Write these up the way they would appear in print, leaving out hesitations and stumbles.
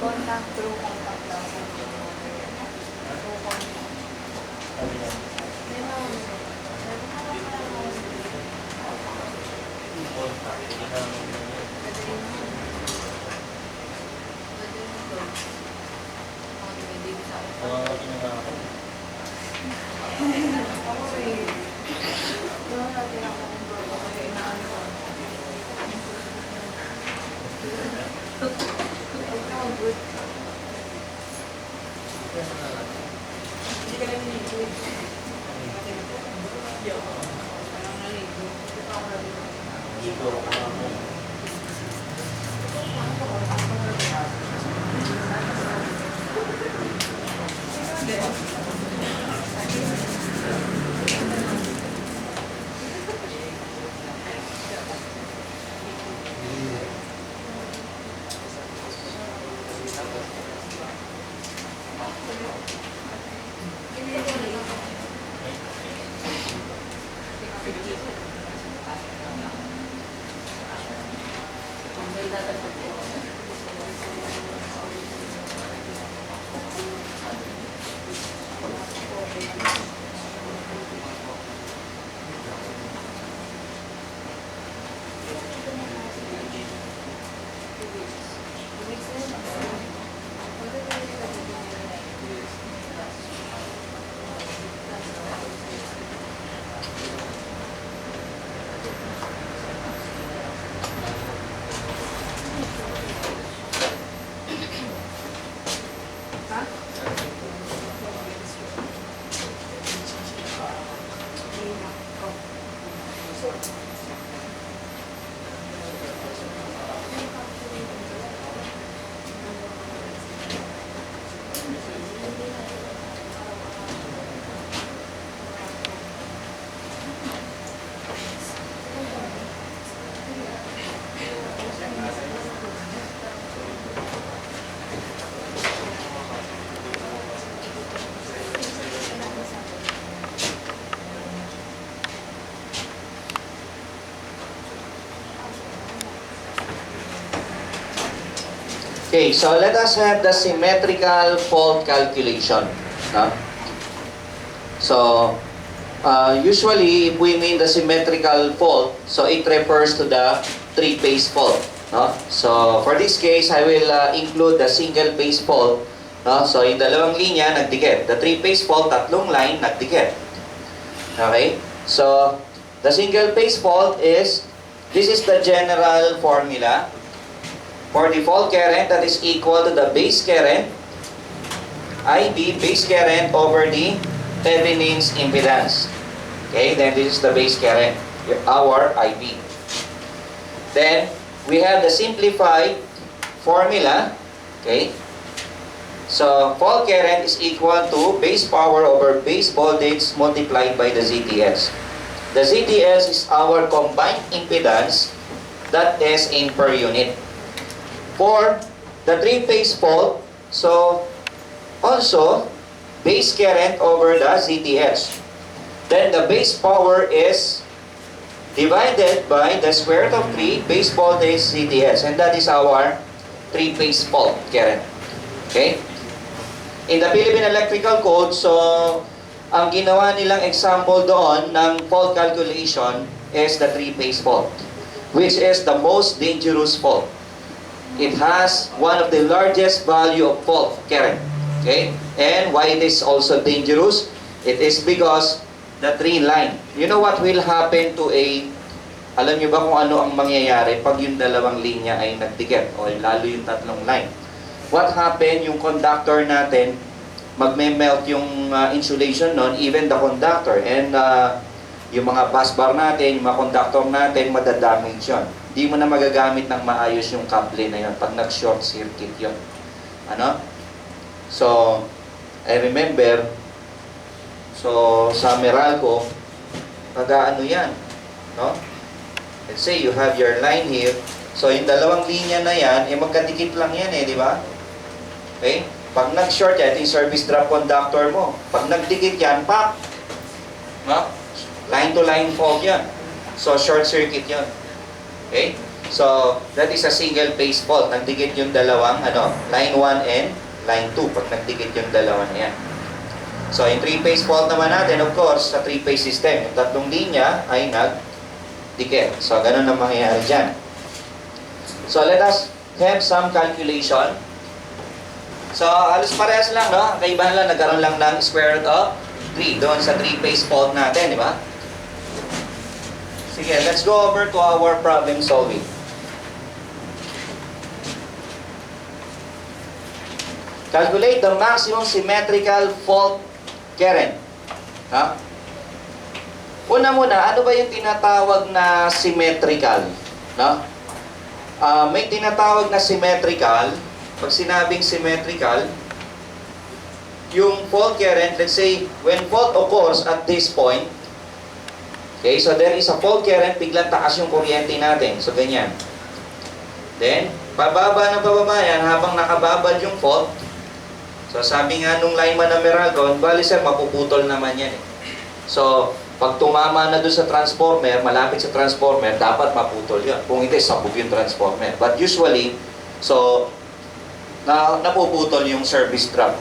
Contact through contact lang sa through contact. Okay, so let us have the symmetrical fault calculation. No? So, usually, if we mean the symmetrical fault, so it refers to the three-phase fault. No? So, for this case, I will include the single-phase fault. No? So, yung dalawang linya, nagdikit. The three-phase fault, tatlong line, nagdikit. Okay? So, the single-phase fault is, this is the general formula. For the fault current, that is equal to the base current, IB, base current over the Thevenin's impedance. Okay, then this is the base current, our IB. Then, we have the simplified formula. Okay, so fault current is equal to base power over base voltage multiplied by the ZTS. The ZTS is our combined impedance that is in per unit. For the three-phase fault, so also base current over the ZTS. Then the base power is divided by the square root of 3 base voltage ZTS, and that is our three-phase fault current. Okay? In the Philippine Electrical Code, so ang ginawa nilang example doon ng fault calculation is the three-phase fault, which is the most dangerous fault. It has one of the largest value of fault current. Okay? And why it is also dangerous? It is because the three line. You know what will happen to a, alam niyo ba kung ano ang mangyayari pag yung dalawang linya ay nagdikit o lalo yung tatlong line? What happen, yung conductor natin, magme-melt yung insulation nun, even the conductor, and yung mga busbar natin, yung mga conductor natin, madadamage yun. Di mo na magagamit ng maayos yung kable na yun pag nag-short circuit yun. Ano? So, I remember, so sa Meralco, pag-ano yan, no? Let's say you have your line here, so yung dalawang linya na yan, magkadikit lang yan di ba? Okay? Pag nag-short yan, ito yung service drop conductor mo. Pag nagdikit yan, pak! No? Line to line fault yan. So, short circuit yan. Okay? So, that is a single phase fault. Nagdikit yung dalawang, line 1 and line 2. Pag nagdikit yung dalawa na yan. So, yung 3-phase fault naman natin, of course, sa 3-phase system, yung tatlong linya ay nagdikit. So, ganun ang mangyayari dyan. So, let us have some calculation. So, halos parehas lang, no? Kaibahan lang, nagkaroon lang ng square root of 3 doon sa 3-phase fault natin, di ba? Sige, let's go over to our problem solving. Calculate the maximum symmetrical fault current. Ha? Una-muna, ano ba yung tinatawag na symmetrical? No? May tinatawag na symmetrical. Pag sinabing symmetrical, yung fault current, let's say, when fault occurs at this point, okay, so there is a fault current, biglang taas yung kuryente natin. So, ganyan. Then, pababa ng pababa yan, habang nakababad yung fault. So, sabi nga nung lineman na Meralco, bali sir, mapuputol naman yan eh. So, pag tumama na doon sa transformer, malapit sa transformer, dapat maputol yun. Kung hindi, sabog yung transformer. But usually, so, napuputol yung service drop.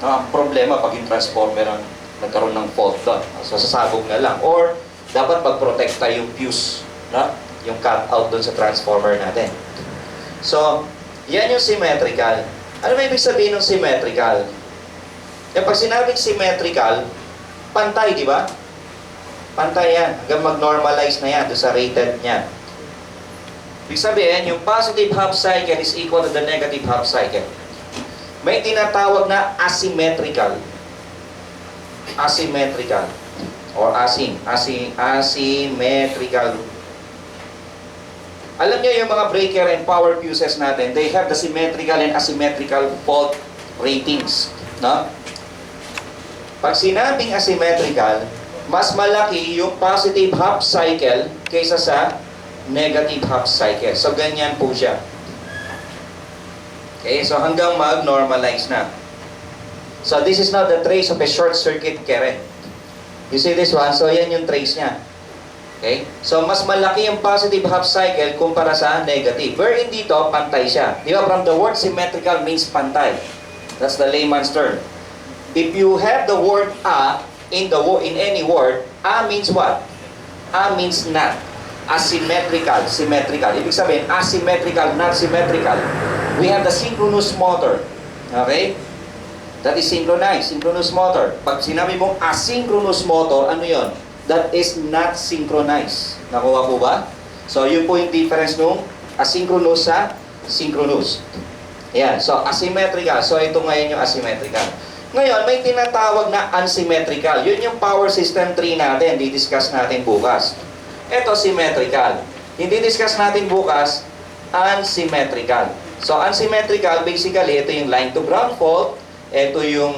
Ang problema pag yung transformer ang nagkaroon ng fault doon. So, sasabog na lang. Or, dapat magprotekta yung fuse, no? Yung cut out doon sa transformer natin. So, yan yung symmetrical. Ano ba ibig sabihin ng symmetrical? Kaya pag sinabing symmetrical, pantay, di ba? Pantay yan. Hanggang mag-normalize na yan doon sa rated niya. Ibig sabihin, yung positive half cycle is equal to the negative half cycle. May tinatawag na asymmetrical. Asymmetrical. Or asymmetrical. Alam niyo yung mga breaker and power fuses natin, they have the symmetrical and asymmetrical fault ratings. No? Pag sinabing asymmetrical, mas malaki yung positive half cycle kaysa sa negative half cycle. So, ganyan po siya. Okay, so hanggang mag-normalize na. So, this is now the trace of a short circuit current. You see this one? So, yan yung trace niya. Okay? So, mas malaki yung positive half cycle kumpara sa negative. Wherein dito, pantay siya. Di ba? From the word symmetrical means pantay. That's the layman's term. If you have the word a in any word, a means what? A means not. Asymmetrical, symmetrical. Ibig sabihin, asymmetrical, not symmetrical. We have the synchronous motor. Okay? That is synchronized, synchronous motor. Pag sinabi mong asynchronous motor, ano yon? That is not synchronized. Nakuha po ba? So, yun po yung difference nung asynchronous sa synchronous. Yan. So, asymmetrical. So, ito ngayon yung asymmetrical. Ngayon, may tinatawag na unsymmetrical. Yun yung power system tree natin. Di-discuss natin bukas. Ito, symmetrical. Hindi discuss natin bukas, unsymmetrical. So, unsymmetrical, basically, ito yung line to ground fault. Ito yung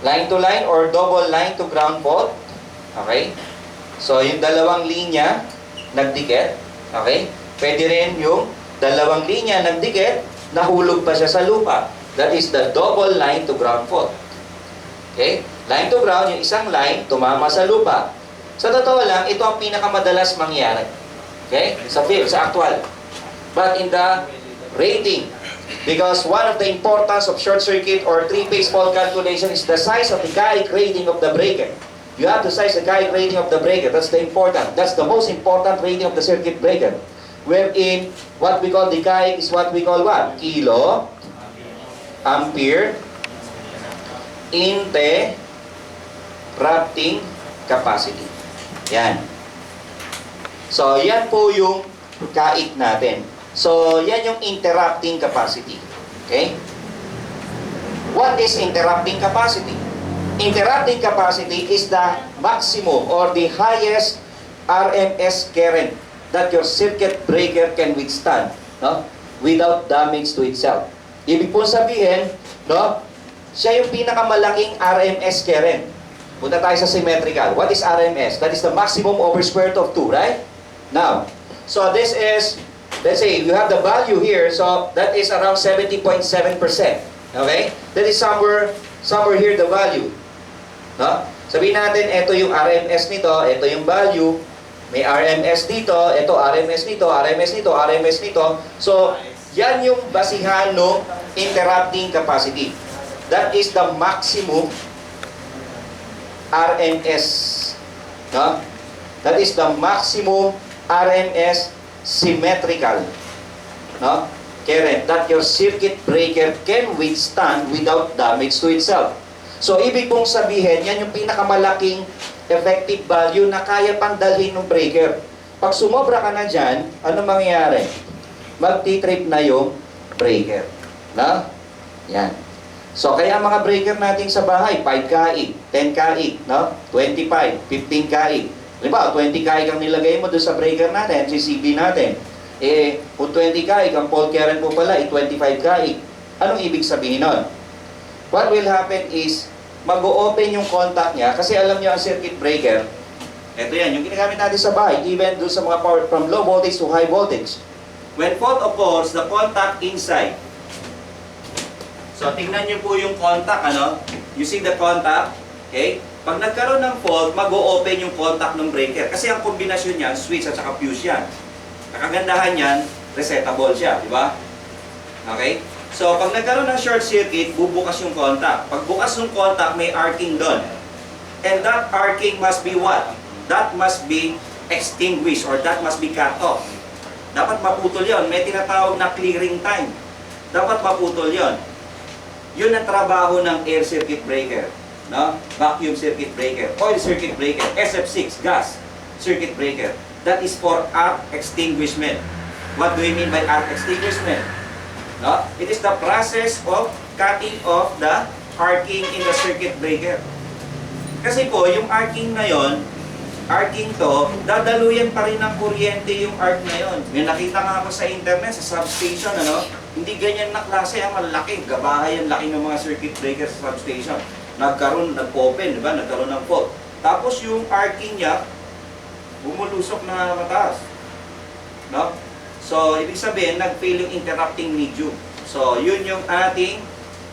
line to line or double line to ground fault. Okay? So, yung dalawang linya nagdikit. Okay? Pwede rin yung dalawang linya nagdikit, nahulog pa siya sa lupa. That is the double line to ground fault. Okay? Line to ground, yung isang line, tumama sa lupa. Sa totoo lang, ito ang pinakamadalas mangyari. Okay? Sa field, sa actual. But in the rating, because one of the importance of short circuit or three-phase fault calculation is the size of the Gauge rating of the breaker. You have to size the Gauge rating of the breaker. That's the most important rating of the circuit breaker. Wherein, what we call the Gauge is what we call what? Kilo, ampere, interrupting capacity. Yan. So, yan po yung kait natin. So, yan yung interrupting capacity. Okay? What is interrupting capacity? Interrupting capacity is the maximum or the highest RMS current that your circuit breaker can withstand, no? Without damage to itself. Ibig po sabihin, no? Siya yung pinakamalaking RMS current. Punta tayo sa symmetrical. What is RMS? That is the maximum over square root of 2, right? Now, so this is, let's say, you have the value here, so that is around 70.7%. Okay? That is somewhere here the value. No? Sabihin natin, ito yung RMS nito, ito yung value. May RMS dito, ito RMS nito, RMS nito, RMS nito. So, yan yung basihan ng interrupting capacity. That is the maximum RMS. No? That is the maximum RMS symmetrical. No? Current that your circuit breaker can withstand without damage to itself. So, ibig pong sabihin, yan yung pinakamalaking effective value na kaya pang dalhin ng breaker. Pag sumobra ka na dyan, ano mangyayari? Magti-trip na yung breaker. No? Yan. So, kaya mga breaker natin sa bahay, 5 kaig, 10 kaig, no? 25, 15 kaig. Diba, 20 kaig ang nilagay mo doon sa breaker natin, CCB natin. Eh, kung 20 kaig, ang fault current mo pala, 25 kaig. Anong ibig sabihin nun? What will happen is, mag-o-open yung contact niya, kasi alam niyo ang circuit breaker, ito yan, yung ginagamit natin sa bahay, even doon sa mga power from low voltage to high voltage. When fault occurs, the contact inside. So, tingnan niyo po yung contact, ano? You see the contact? Okay? Pag nagkaroon ng fault, mag-o-open yung contact ng breaker. Kasi ang kombinasyon niyan, switch at saka fuse yan. Nakagandahan yan, resettable siya, di ba? Okay? So, pag nagkaroon ng short circuit, bubukas yung contact. Pag bukas yung contact, may arcing doon. And that arcing must be what? That must be extinguished or that must be cut off. Dapat maputol yon. May tinatawag na clearing time. Dapat maputol yon. Yun ang trabaho ng air circuit breaker. No? Vacuum circuit breaker. Oil circuit breaker. SF6, gas circuit breaker. That is for arc extinguishment. What do we mean by arc extinguishment? No? It is the process of cutting off the arcing in the circuit breaker. Kasi po, yung arcing na yon, arcing to, dadaluyan pa rin ng kuryente yung arc na yon. May nakita nga ako sa internet, sa substation, ano? Hindi ganyan na klase, ang malaki. Gabahay ang laki ng mga circuit breaker sa substation. Nagkaroon, nag-open, di ba? Nagkaroon ng fault. Tapos yung arcing niya, bumulusok na mataas. No? So, ibig sabihin, nag-fail yung interrupting medium. So, yun yung ating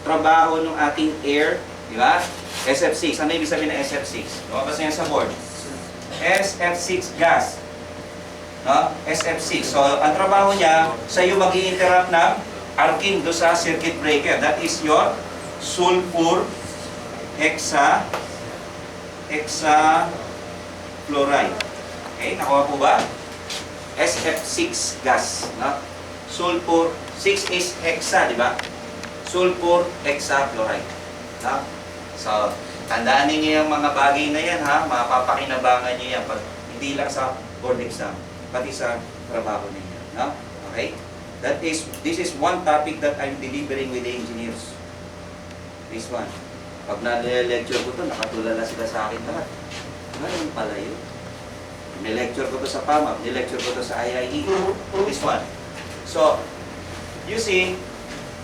trabaho ng ating air, di ba? SF6. Ano ibig sabihin ng SF6? Lumabas na yan sa board. SF6 gas. No? SF6. So, ang trabaho niya, sa iyo mag-i-interrupt ng arcing do sa circuit breaker. That is your sulfur hexafluoride. Okay, nakuha po ba? SF6 gas. No? Sulfur, 6 is hexa, di ba? Sulfur hexafluoride. No? So, tandaan niyo yung mga bagay na yan, ha? Mapapakinabangan niyo yan. Hindi lang sa board exam, pati sa trabaho ninyo. No? Okay? This is one topic that I'm delivering with the engineers. This one. Pag na-lecture ko to, nakatulala sila sa akin lahat. Ngayon pala yun. Ni-lecture ko to sa PAMAP, ni-lecture ko to sa IIE. This one. So, you see,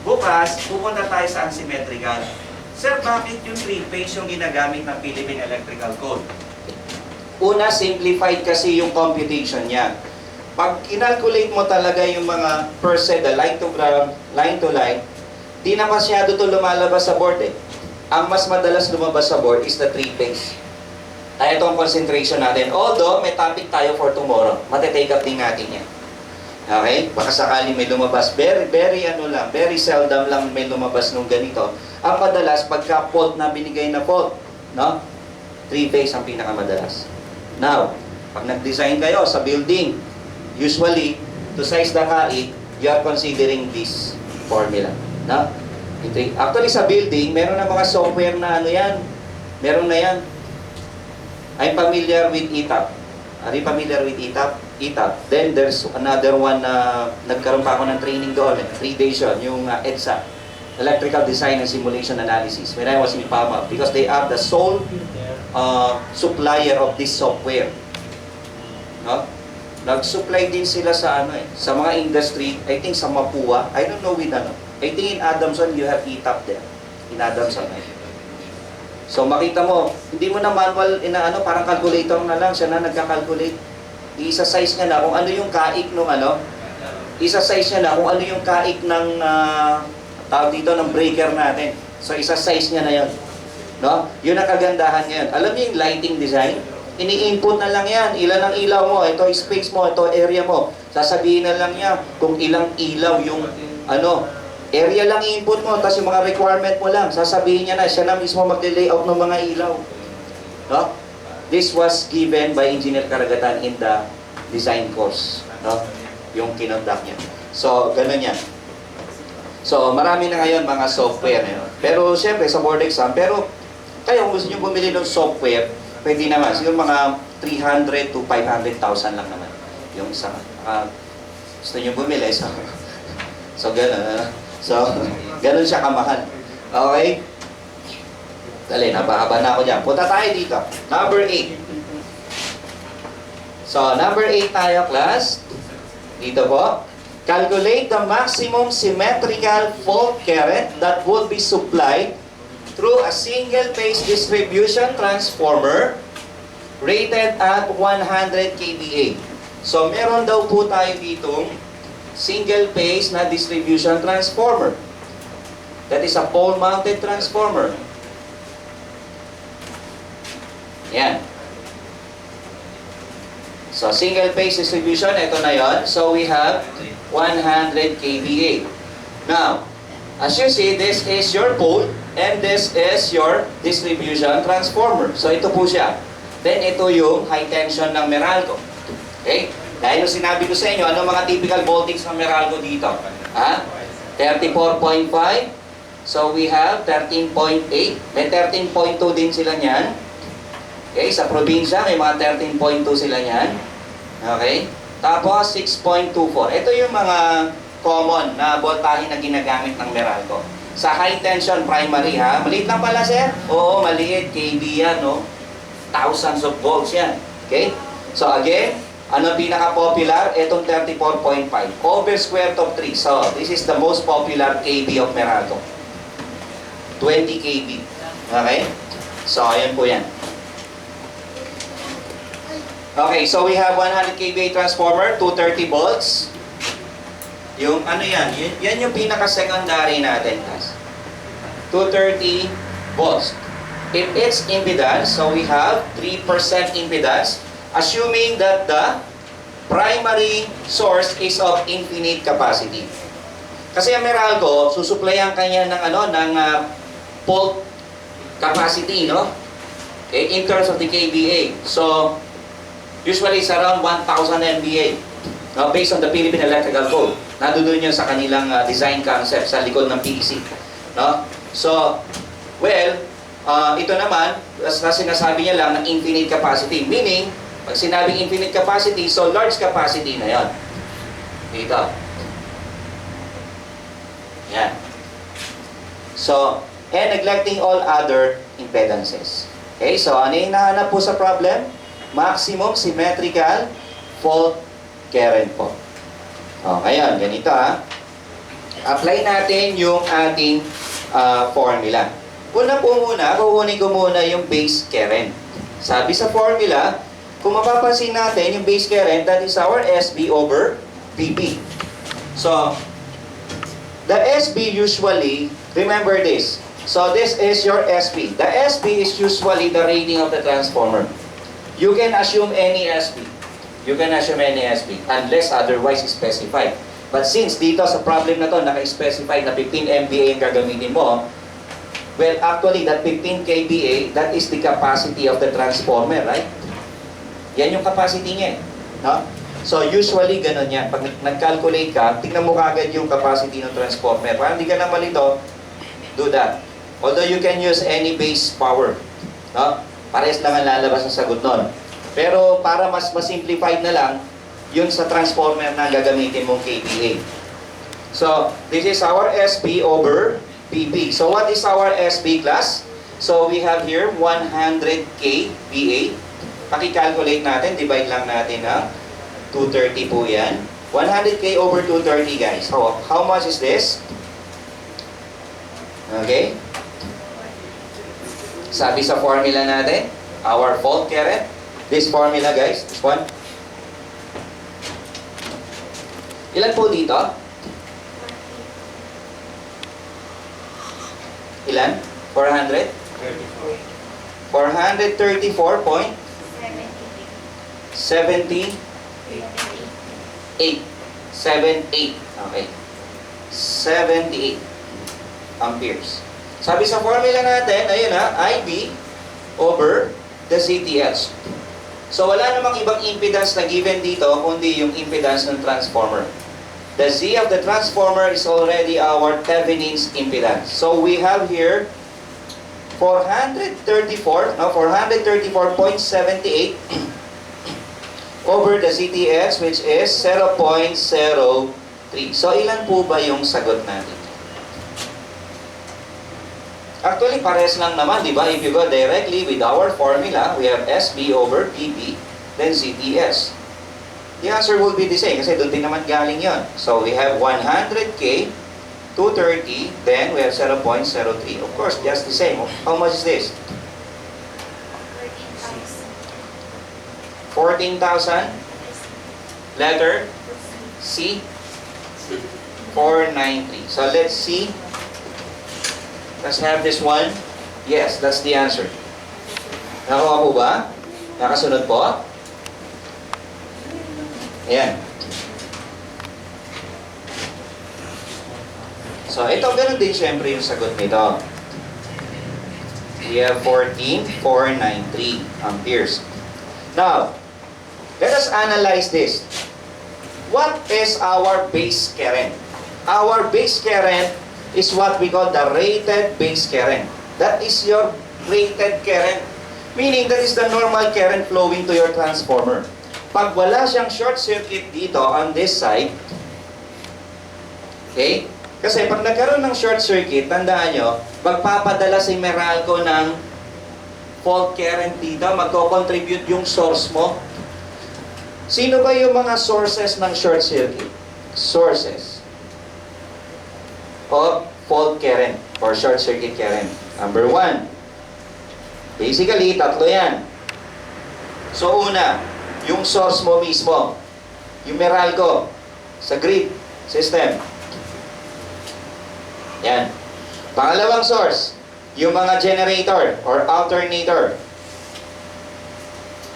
bukas, pupunta tayo sa unsymmetrical. Sir, bakit yung 3-phase yung ginagamit ng Philippine Electrical Code? Una, simplified kasi yung computation niya. Pag kinalculate mo talaga yung mga percent, the line to ground, line to line, di na masyado to lumalabas sa board eh. Ang mas madalas lumabas sa board is the 3-phase. Ito ang concentration natin. Although, may topic tayo for tomorrow. Mati-take up din natin yan. Okay? Baka sakali may lumabas. Very seldom lang may lumabas nung ganito. Ang madalas, pagka fault na binigay na fault, no? 3-phase ang pinakamadalas. Now, pag nag-design kayo sa building, usually, to size the kaig, you are considering this formula. No? Actually, sa building, meron na mga software na ano yan. Meron na yan. I'm familiar with ETAP. Are you familiar with ETAP? ETAP. Then, there's another one na nagkaroon pa ako ng training doon. 3 days yun, yung EDSA. Electrical Design and Simulation Analysis. When I was in PAMAP. Because they are the sole supplier of this software. No? Nag-supply din sila sa ano sa mga industry, I think sa Mapua. I don't know with ano. I think in Adamson you have ETAP there. In Adamson. So makita mo, hindi mo na manual parang calculator na lang siya na nagka-calculate. Isa-size niya na kung ano yung kaik ng ano. Isa-size niya na kung ano yung kaik ng tawag dito ng breaker natin. So isa-size niya na 'yon. No? Yun ang kagandahan ngayon. Alam niyo yung lighting design? Ini-input na lang yan. Ilan ang ilaw mo, ito space mo, ito area mo. Sasabihin na lang niya kung ilang ilaw yung area lang i-input mo, tapos yung mga requirement mo lang. Sasabihin niya na, siya na mismo mag-layout ng mga ilaw. No? This was given by Engineer Karagatan in the design course. No? Yung kinonduct niya. So, ganun yan. So, marami na ngayon mga software. Pero, siyempre, sa board exam, pero, kayo, kung gusto nyo bumili ng software, pwede naman. Siguro mga 300 to 500,000 lang naman. Yung isang, gusto nyo bumili. So, ganun. So, ganun siya kamahal. Okay? Dali, napahaba na ako dyan. Punta tayo dito. Number 8. So, number 8 tayo, class. Dito po. Calculate the maximum symmetrical fault current that would be supplied through a single-phase distribution transformer rated at 100 kVA. So, meron daw po tayo ditong single-phase na distribution transformer. That is a pole-mounted transformer. Yan. So, single-phase distribution, ito na yon. So, we have 100 kVA. Now, as you see, this is your pole and this is your distribution transformer. So, ito po siya. Then, ito yung high tension ng Meralco. Okay? Dahil yung sinabi ko sa inyo, ano mga typical voltage ng Meralco dito? 34.5. So, we have 13.8. May 13.2 din sila niyan. Okay? Sa probinsya, may mga 13.2 sila niyan. Okay? Tapos, 6.24. Ito yung mga common na voltahe na ginagamit ng Meralco. Sa high tension primary, ha? Maliit lang pala, sir? Oo, maliit. kV yan, no? Thousands of volts yan. Okay? So, again, ano pinaka-popular? Itong 34.5. Over square root of 3. So, this is the most popular kV of Meralco. 20 kV. Okay? So, ayan po yan. Okay, so we have 100 kVA transformer, 230 volts. Yung ano yan? Yan yung pinaka-secondary natin, guys. 230 volts. If it's impedance, so we have 3% impedance, assuming that the primary source is of infinite capacity. Kasi ang Meralco, susuplayan kanya ng fault capacity, no? Okay, in terms of the kVA. So, usually it's around 1,000 MVA, no? Based on the Philippine Electrical Code. Nandoon yun sa kanilang design concept sa likod ng PEC. No? So, well, ito naman, na sinasabi niya lang na infinite capacity. Meaning, pag sinabing infinite capacity, so large capacity na yon. Dito. Yan. So, and neglecting all other impedances. Okay, so ano yung nahanap po sa problem? Maximum symmetrical fault current po. O, ngayon, ganito ha. Apply natin yung ating formula. Una po muna, kukunin ko muna yung base current. Sabi sa formula, kung mapapansin natin, yung base current, that is our SB over PP. So, the SB usually, remember this. So, this is your SB. The SB is usually the rating of the transformer. You can assume any SB. You can assume any SB unless otherwise specified. But since dito sa problem na to, naka-specify na 15 MVA yung gagamitin mo, well, actually, that 15 kVA, that is the capacity of the transformer, right? Yan yung capacity niya, no? So, usually, ganun yan. Pag nag-calculate ka, tingnan mo kagad yung capacity ng transformer. Para hindi ka na malito, do that. Although you can use any base power, no? Parehas lang ang lalabas ng sagot nun. Pero para mas simplified na lang, yun sa transformer na gagamitin mong kVA. So, this is our SB over PP. So, what is our SB class? So, we have here 100 kVA. Paki-calculate natin, divide lang natin na 230 po yan. 100K over 230, guys. So, how much is this? Okay? Sabi sa formula natin, our fault current, this formula guys, this one. Ilan po dito? Ilan? 400? 434.7 78. 78. Okay. 78 amperes. Sabi sa formula natin, ayun ha, IB over the ZTH. So wala namang ibang impedance na given dito, kundi yung impedance ng transformer. The Z of the transformer is already our Thevenin's impedance. So we have here 434.78 over the ZTH, which is 0.03. So ilan po ba yung sagot natin? Actually, pares lang naman, di ba? If you go directly with our formula, we have SB over PB, then ZTS. The answer will be the same kasi doon din naman galing yon. So we have 100K, 230, then we have 0.03. Of course, just the same. How much is this? 14,000. Letter C, 493. So let's see. Let's have this one. Yes, that's the answer. Nakuha po ba? Nakasunod po? Ayan. So, ito, ganun din syempre yung sagot nito. We have 14,493 amperes. Now, let us analyze this. What is our base current? Our base current is what we call the rated base current. That is your rated current. Meaning, that is the normal current flowing to your transformer. Pag wala siyang short circuit dito on this side, okay? Kasi pag nagkaroon ng short circuit, tandaan nyo, magpapadala si Meralco ng fault current dito, magko-contribute yung source mo. Sino ba yung mga sources ng short circuit? Sources of fault current or short circuit current. Number 1. Basically, tatlo yan. So, una, yung source mo mismo, yung Meralco, sa grid system. Yan. Pangalawang source, yung mga generator or alternator.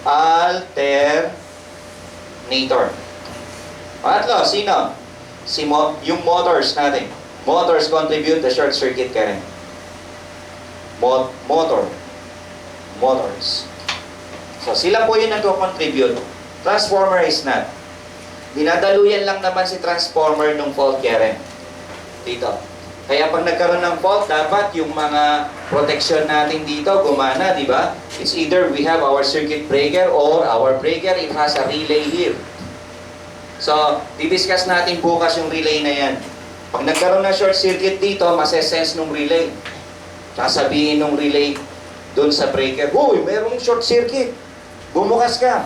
Alternator. Pangatlo, sino? Yung motors natin. Motors contribute the short circuit current. Motors. So, sila po yung nagko-contribute. Transformer is not. Dinadaluyan lang naman si transformer ng fault current. Dito. Kaya pag nagkaroon ng fault, dapat yung mga protection natin dito gumana, di ba? It's either we have our circuit breaker or our breaker, it has a relay here. So, didiscuss natin bukas yung relay na yan. Pag nagkaroon ng short circuit dito, masesense nung relay. Sasabihin nung relay doon sa breaker, uy, mayroong short circuit. Bumukas ka.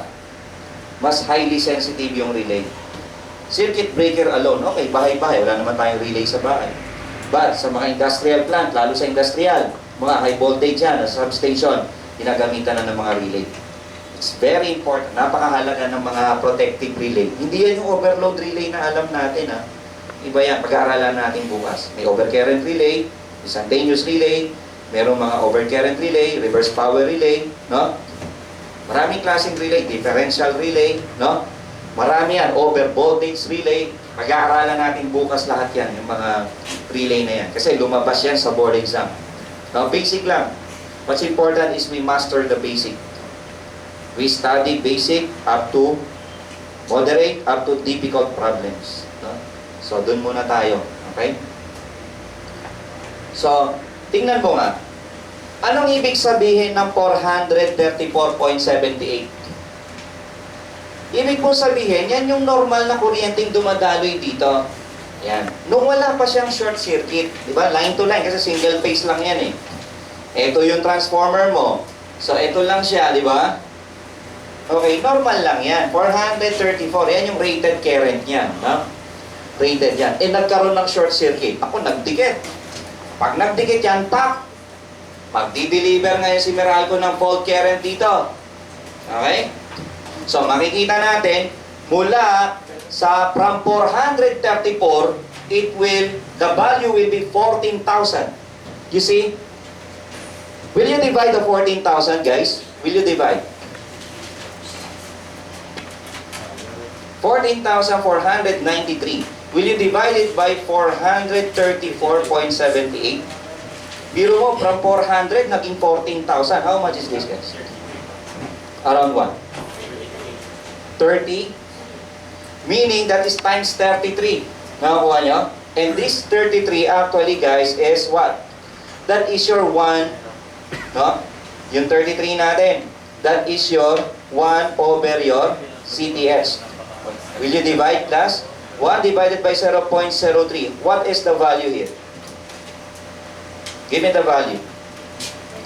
Mas highly sensitive yung relay. Circuit breaker alone, okay, bahay-bahay. Wala naman tayong relay sa bahay. But sa mga industrial plant, lalo sa industrial, mga high voltage yan, sa substation, ginagamitan na ng mga relay. It's very important. Napakahalaga ng mga protective relay. Hindi yan yung overload relay na alam natin. Ha? Iba yan, pag-aaralan natin bukas. May overcurrent relay, instantaneous relay, merong mga overcurrent relay, reverse power relay, no? Maraming klaseng relay, differential relay, no? Marami yan, over voltage relay. Pag-aaralan natin bukas lahat yan, yung mga relay na yan. Kasi lumabas yan sa board exam. Now, basic lang. What's important is we master the basic. We study basic up to moderate, up to difficult problems. No? So, dun muna tayo. Okay? So, tingnan mo nga. Anong ibig sabihin ng 434.78? Ibig mo sabihin, yan yung normal na kuryenteng dumadaloy dito. Yan. Nung wala pa siyang short circuit, di ba? Line to line, kasi single phase lang yan eh. Ito yung transformer mo. So, ito lang siya, di ba? Okay, normal lang yan. 434, yan yung rated current niya. No? Rated yan. Eh, nagkaroon ng short circuit. Ako, nagdikit. Pag nagdikit yan, pak! Magdi-deliver ngayon si Meralco ng fault current dito. Okay? So, makikita natin, mula sa from 434, the value will be 14,000. You see? Will you divide the 14,000, guys? Will you divide? 14,493. Will you divide it by 434.78? Biro mo, from 400, naging 14,000. How much is this, guys? Around what? 30? Meaning, that is times 33. Nakakuha nyo? And this 33 actually, guys, is what? That is your 1, no? Yung 33 natin, that is your 1 over your CTS. Will you divide, class? 1 divided by 0.03. What is the value here? Give me the value.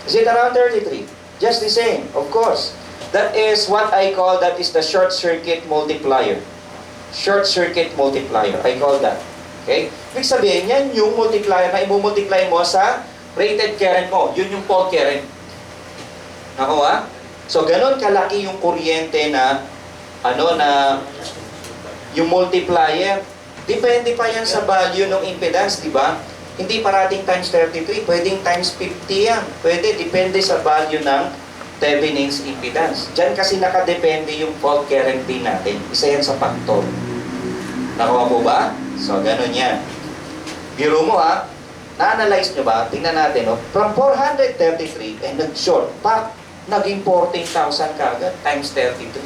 Is it around 33? Just the same, of course. That is what I call, that is the short circuit multiplier. Short circuit multiplier, I call that. Okay? Ibig sabihin, yan yung multiplier na i-multiply mo sa rated current mo. Yun yung fault current. Nakuha? So, ganun kalaki yung kuryente na, yung multiplier. Depende pa yan sa value ng impedance, di ba? Hindi parating times 33, pwedeng times 50 yan. Pwede, depende sa value ng Thevenin's impedance. Diyan kasi nakadepende yung fault current din natin. Isa yan sa factor. Nakuha po ba? So, ganun yan. Biro mo ha, na-analyze nyo ba? Tingnan natin, no? From 433, nag-short, pak, naging 14,000 kagad times 33.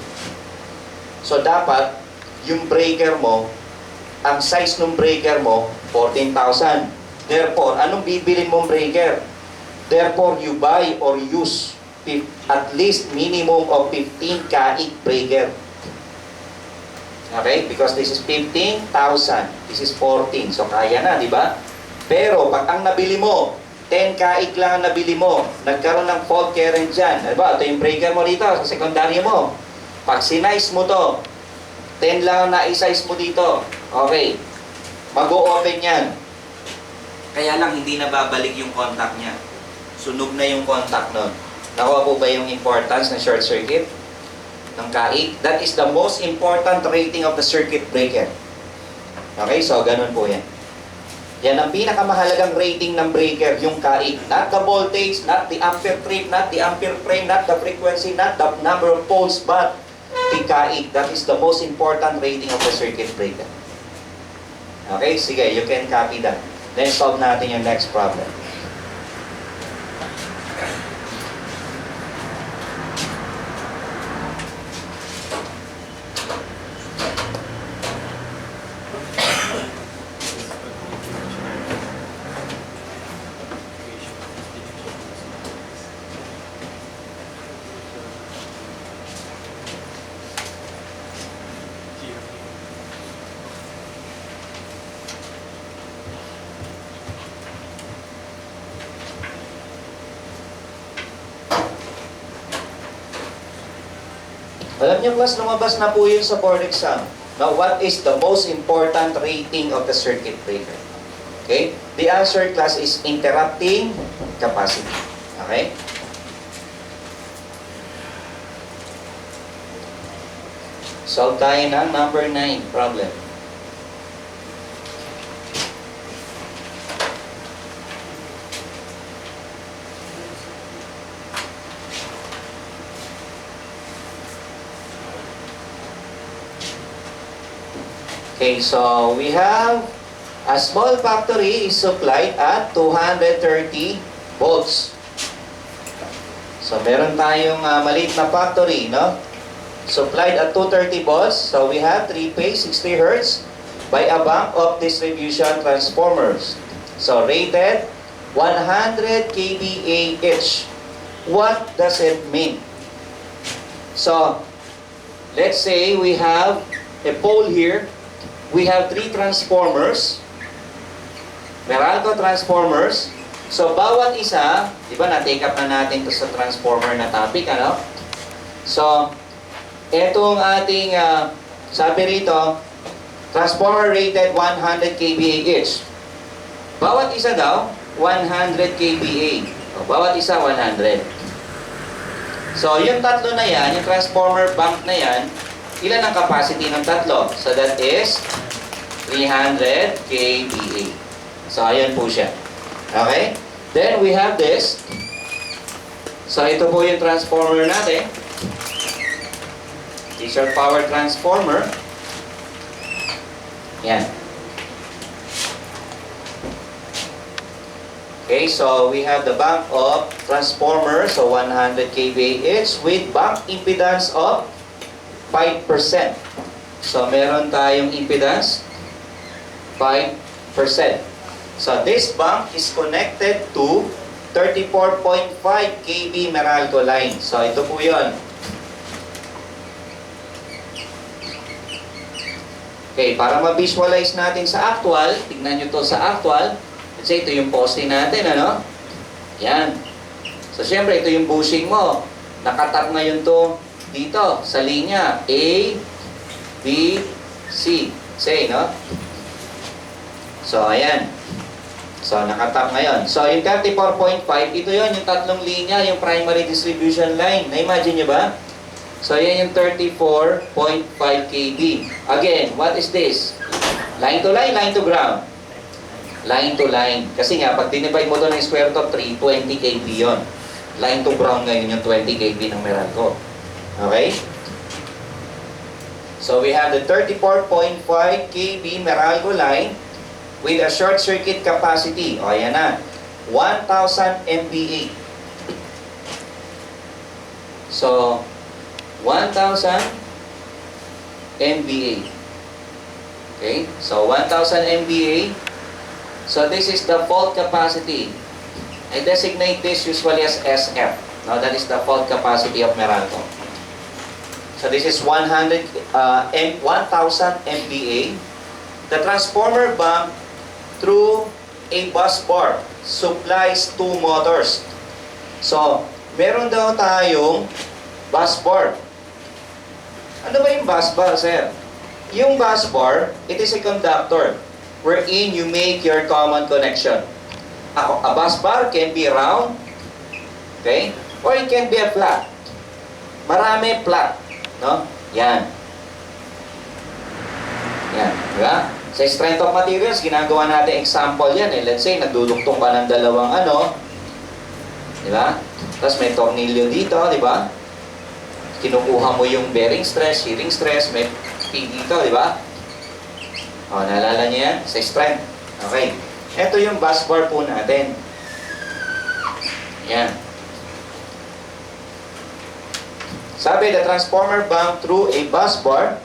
So, dapat, yung breaker mo, ang size ng breaker mo, 14,000. Therefore, anong bibilin mong breaker? Therefore, you buy or use at least minimum of 15 kaig breaker. Okay? Because this is 15,000. This is 14. So, kaya na, di ba? Pero, pag ang nabili mo, 10 kaig lang ang nabili mo, nagkaroon ng fault current dyan. Diba? Ito yung breaker mo dito, sa secondary mo. Pag sinize mo to, 10 lang ang na-size mo dito. Okay. Mag-o-open yan. Kaya lang, hindi na babalik yung contact niya. Sunog na yung contact nun. Nakuha po ba yung importance ng short circuit? Ng kaig? That is the most important rating of the circuit breaker. Okay, so ganun po yan. Yan ang pinakamahalagang rating ng breaker, yung kaig. Not the voltage, not the ampere trip, not the ampere frame, not the frequency, not the number of poles, but the kaig. That is the most important rating of the circuit breaker. Okay, sige, you can copy that. Then solve natin yung next problem. Alam niyo, class, lumabas na po yun sa board exam. Now, what is the most important rating of the circuit breaker? Okay? The answer, class, is interrupting capacity. Okay? Solve tayo ng number 9 problem. Okay, so we have a small factory is supplied at 230 volts. So meron tayong maliit na factory, no? Supplied at 230 volts. So we have 3-phase 60 Hz by a bank of distribution transformers. So rated 100 kVA each. What does it mean? So let's say we have a pole here. We have 3 transformers. Meralco transformers. So, bawat isa, di ba, na-take up na natin to sa transformer na topic, ano? So, etong ating, sabi rito, transformer rated 100 kVA each. Bawat isa daw, 100 kVA. O, bawat isa, 100. So, yung tatlo na yan, yung transformer bank na yan, ilan ang capacity ng tatlo? So, that is 300 kVA. So, ayan po siya. Okay? Then, we have this. So, ito po yung transformer natin. This is our power transformer. Yan. Okay, so we have the bank of transformer, so 100 kVA each with bank impedance of 5%. So meron tayong impedance 5%. So this bank is connected to 34.5 kV Meralco line. So ito po 'yon. Okay, para ma-visualize natin sa actual, tignan nyo to sa actual. Let's say, ito yung poste natin, ano? Yan. So, syempre, ito yung bushing mo. Nakatap ngayon to dito, sa linya. A, B, C. Say, no? So, ayan. So, nakatap ngayon. So, yung 34.5, ito yon yung tatlong linya, yung primary distribution line. Na-imagine nyo ba? So, yan yung 34.5 kV. Again, what is this? Line to line, line to ground. Line to line. Kasi nga, pag dinivide mo ito ng square root of 3, 20 kV yun. Line to ground ngayon yung 20 kV ng Meralco. Okay? So, we have the 34.5 kV Meralco line with a short circuit capacity. O, ayan na. 1,000 MVA. So, 1,000 MVA. Okay? So, 1,000 MVA. So, this is the fault capacity. I designate this usually as SF. Now, that is the fault capacity of Meralco. So, this is 1,000 MVA. The transformer bank through a bus bar supplies 2 motors. So, meron daw tayong bus bar. Ano ba yung bus bar, sir? Yung bus bar, it is a conductor wherein you make your common connection. A bus bar can be round, okay? Or it can be a flat. Marami flat, no? Yan. Yan, di ba? Sa strength of materials, ginagawa natin example yan eh. Let's say, nagdudugtong ka ng dalawang ano, di ba? Tapos may tornilyo dito, di ba? Kinukuha mo yung bearing stress, shearing stress, may P dito, di ba? O, naalala niyo yan? Sa strength. Okay. Ito yung bus bar po natin. Yan. Sabi, the transformer bank through a bus bar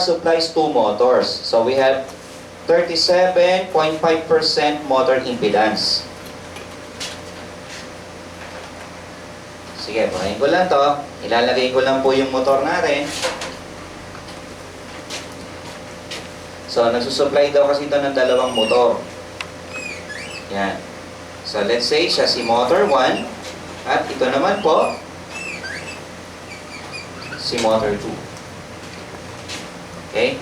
supplies 2 motors. So, we have 37.5% motor impedance. Sige, buhayin ko lang to. Ilalagay ko lang po yung motor natin. So, nagsusupply daw kasi ito ng 2 motor. Yan. So, let's say, siya si motor 1. At ito naman po, si motor 2. Okay?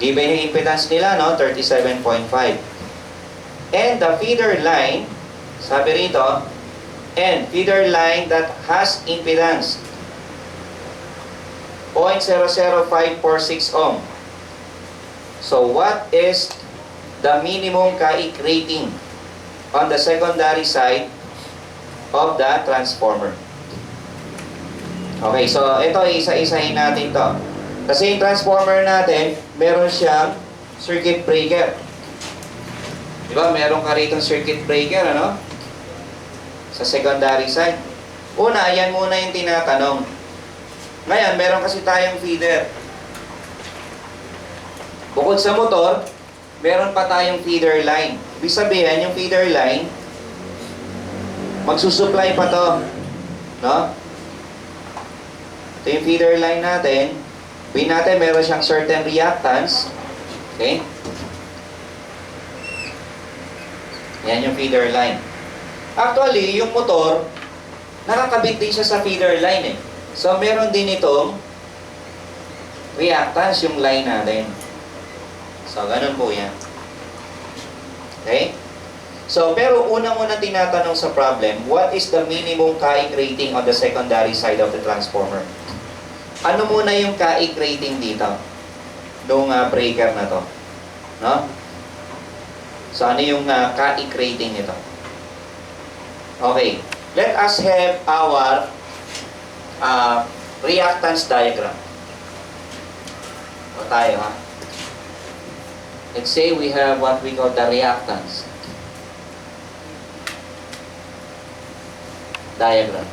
Given yung impedance nila, no? 37.5. And the feeder line, sabi rito, and feeder line that has impedance 0.00546 ohm. So, what is the minimum KI rating on the secondary side of the transformer? Okay, so ito, isa-isahin natin to. Kasi yung transformer natin, meron siyang circuit breaker. Diba? Meron ka rito circuit breaker, ano? Sa secondary side. Una, ayan muna yung tinatanong. Ngayon, meron kasi tayong feeder. Bukod sa motor, meron pa tayong feeder line. Ibig sabihin, yung feeder line, magsusupply pa to. No? Ito yung feeder line natin. Sabihin natin, meron siyang certain reactance. Okay? Yan yung feeder line. Actually, yung motor, nakakabit din siya sa feeder line eh. So, meron din itong reactance yung line natin. So, ganun po yan. Okay? So, pero unang-unang tinatanong sa problem, what is the minimum KI rating on the secondary side of the transformer? Ano muna yung KI rating dito? Nung breaker na to. No? So, ano yung KI rating nito? Okay. Let us have our reactance diagram. O tayo, ha? Let's say we have what we call the reactance diagram.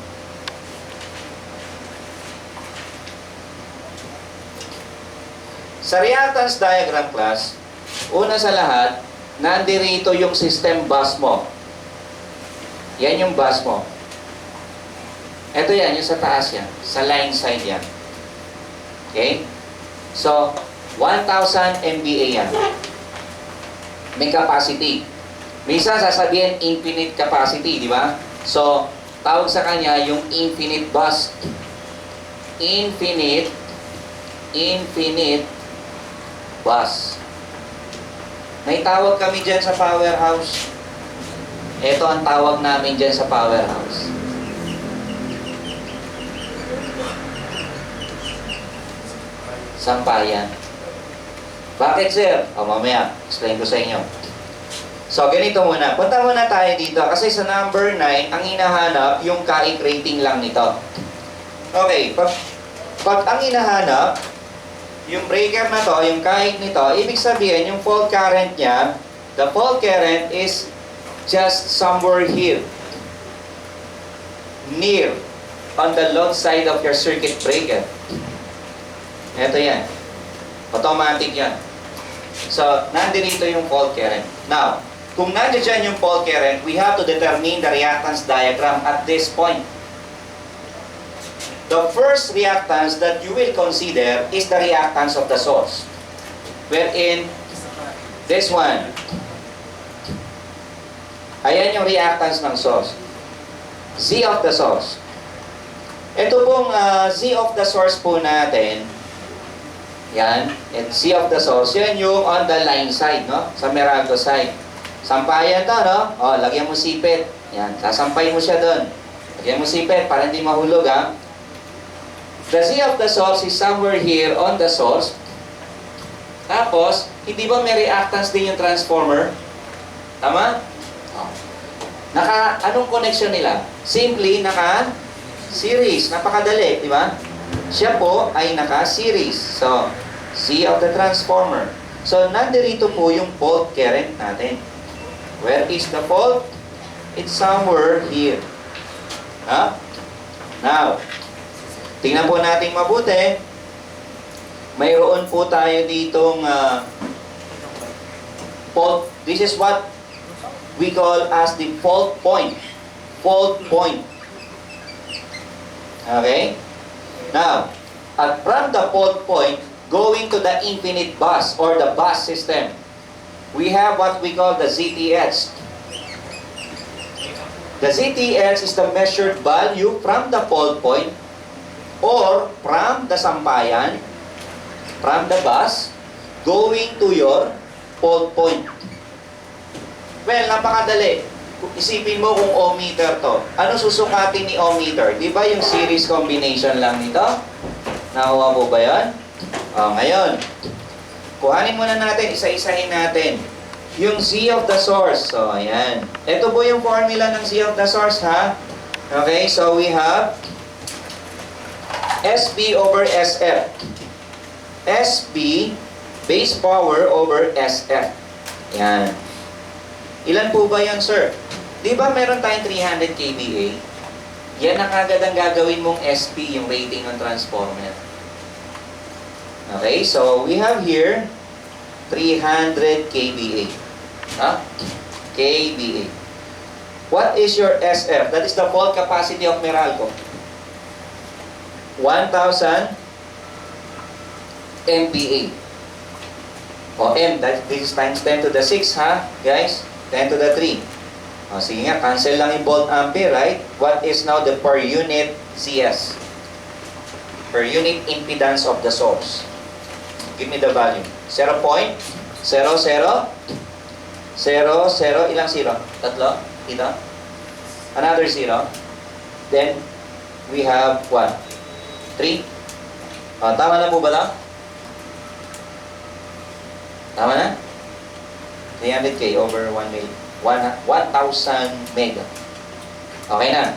Sa reactance diagram, class, una sa lahat, nandirito yung system bus mo. Yan yung bus mo. Ito yan, yung sa taas yan. Sa line side yan. Okay? So, 1,000 MVA yan. May capacity. Minsan sasabihin infinite capacity, di ba? So, tawag sa kanya yung infinite bus. Infinite bus. May tawag kami dyan sa powerhouse. Ito ang tawag namin dyan sa powerhouse. Sampayan. Bakit, sir? O, mamaya, explain ko sa inyo. So, ganito muna. Punta muna tayo dito kasi sa number 9, ang hinahanap, yung kaik rating lang nito. Okay, pag ang hinahanap, yung breaker na to, yung kaik nito, ibig sabihin, yung fault current niya, the fault current is just somewhere here. Near, on the load side of your circuit breaker. Ito yan. Automatic yan. So, nandito yung fault current. Now, kung nandiyan yung fault current, we have to determine the reactance diagram at this point. The first reactance that you will consider is the reactance of the source. Wherein, this one. Ayan yung reactance ng source. Z of the source. Ito pong Z of the source po natin, yan, and C of the source, yan yung on the line side, no? Sa Meralco side. Sampayan to, no? O, lagyan mo sipit. Yan, sasampay mo siya doon. Lagyan mo sipit para hindi mahulog, ha? The C of the source is somewhere here on the source. Tapos, hindi ba may reactance din yung transformer? Tama? O. Anong connection nila? Simply, naka-series. Napakadali, di ba? Siya po ay naka-series. So, C of the transformer. So, nandirito po yung fault current natin. Where is the fault? It's somewhere here. Ha? Now, tingnan po natin mabuti. Mayroon po tayo ditong fault. This is what we call as the fault point. Fault point. Okay? Now, from the fault point, going to the infinite bus or the bus system, we have what we call the ZTH. The ZTH is the measured value from the fault point or from the sampayan, from the bus, going to your fault point. Well, napakadali. Isipin mo kung ohmmeter to. Ano susukatin ni ohmmeter? Di ba yung series combination lang nito? Nakuha mo ba yan? O, ngayon, kuhanin muna natin, isa-isahin natin. Yung Z of the source. So, ayan. Ito po yung formula ng Z of the source, ha? Okay, so we have SB over SF. SB, base power over SF. Yan. Ilan po ba yan, sir? Di ba meron tayong 300 kVA? Yan ang agad ang gagawin mong SP, yung rating ng transformer. Okay, so we have here 300 kVA. Huh? kVA. What is your SF? That is the fault capacity of Meralco. 1,000 MVA. O M, this is times 10 to the 6, ha? Guys, 10 to the 3. O, sige nga, cancel lang yung volt ampere, right? What is now the per unit CS? Per unit impedance of the source. Give me the value. 0.00. 0, ilang 0? Tatlo? Ito? Another 0. Then, we have what? 3. O, tama na po ba ito? Tama na? 300K over 1,000 mega. Okay na?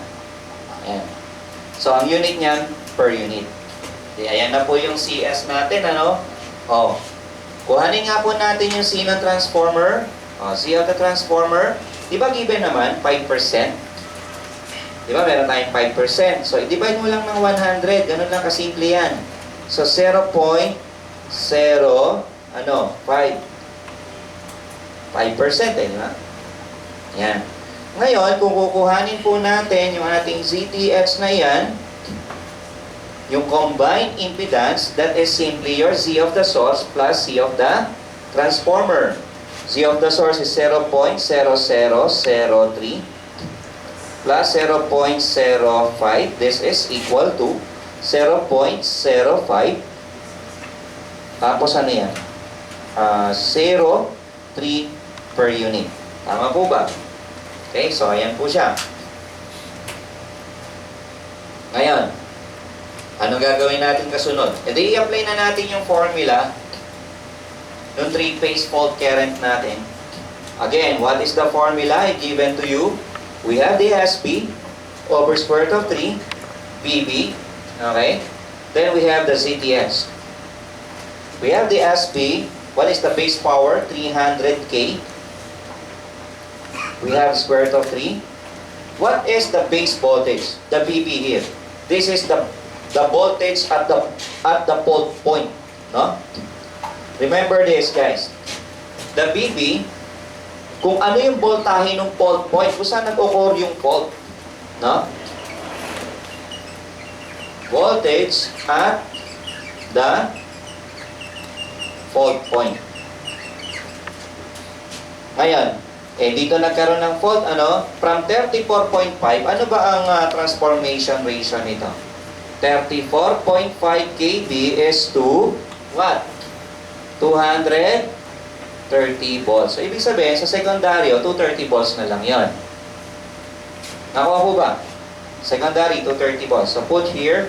Ayan. So, ang unit niyan, per unit. Okay, ayan na po yung CS natin, ano? Oh, kuhanin nga po natin yung C ng transformer. Oh, C of the transformer. Di ba given naman, 5%? Di ba, meron tayong 5%. So, i-divide mo lang ng 100. Ganun lang kasimple yan. So, 0.0, ano, 5%, eh, di ba? Yan. Ngayon, kung kukuhanin po natin yung ating ZTX na yan, yung combined impedance, that is simply your Z of the source plus Z of the transformer. Z of the source is 0.0003 plus 0.05. This is equal to 0.05. Tapos ano yan? 0.3 per unit. Tama po ba? Okay, so ayan po siya. Ngayon, ano gagawin natin kasunod? E di i-apply na natin yung formula yung 3-phase fault current natin. Again, what is the formula given to you? We have the SP over square root of 3 PB. Okay? Then we have the ZTX. We have the SP. What is the base power? 300K. We have square root of 3. What is the base voltage? The VB here. This is the voltage at the fault point, no? Remember this, guys. The VB, kung ano yung voltahe ng fault point, kung saan nag-occur yung fault, no? Voltage at the fault point. Ngayon, dito nagkaroon ng fault, ano? From 34.5, ano ba ang transformation ratio nito? 34.5 kV is to what? 230 volts. So, ibig sabihin, sa sekundaryo, 230 volts na lang yon. Nakuha po ba? Secondary, 230 volts. So, put here,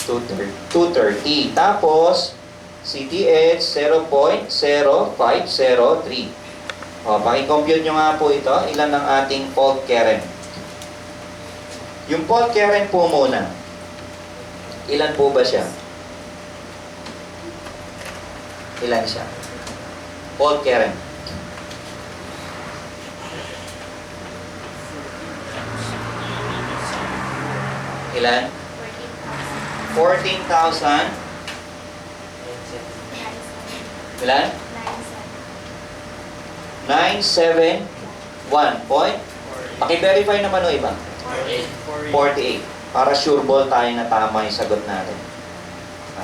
230. Tapos, CTH, 0.0503. O, pakicompute nyo nga po ito. Ilan ang ating fault current? Yung fault current po muna. Ilan po ba siya? Ilan siya? Fault current. Ilan? 14,000. Ilan? 971 point. Paki-verify naman o iba. 48. Para sure ball tayo na tama yung sagot natin.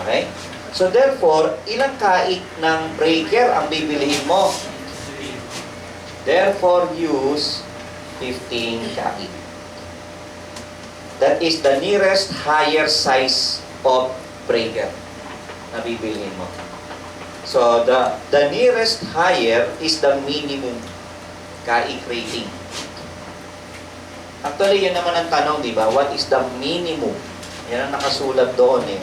Okay? So therefore, ilang kaik ng breaker ang bibilihin mo? Therefore, use 15 kaik. That is the nearest higher size of breaker na bibilihin mo. So the nearest higher is the minimum kaik rating. Actually, yun naman ang tanong, di ba? What is the minimum? Yan ang nakasulat doon eh.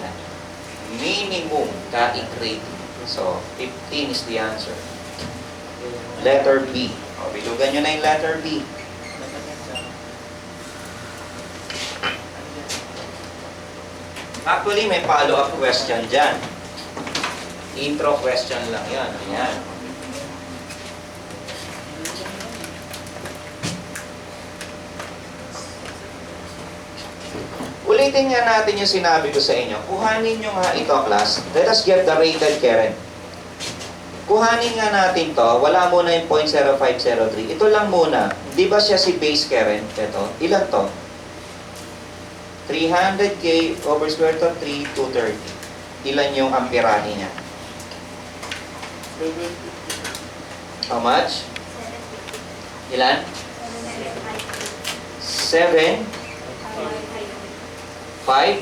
Minimum kaik rating. So, 15 is the answer. Letter B. O, bilugan nyo na yung letter B. Actually, may follow-up question dyan. Intro question lang yan. Ayan. Ulitin nga natin yung sinabi ko sa inyo. Kuhanin nyo nga ito, class. Let us get the rated current. Kuhanin nga natin to. Wala muna yung 0.0503. Ito lang muna. Di ba siya si base current? Ito. Ilan to? 300K over square root of 3, 230. Ilan yung amperahe niya? How much? Ilan? 7? 5?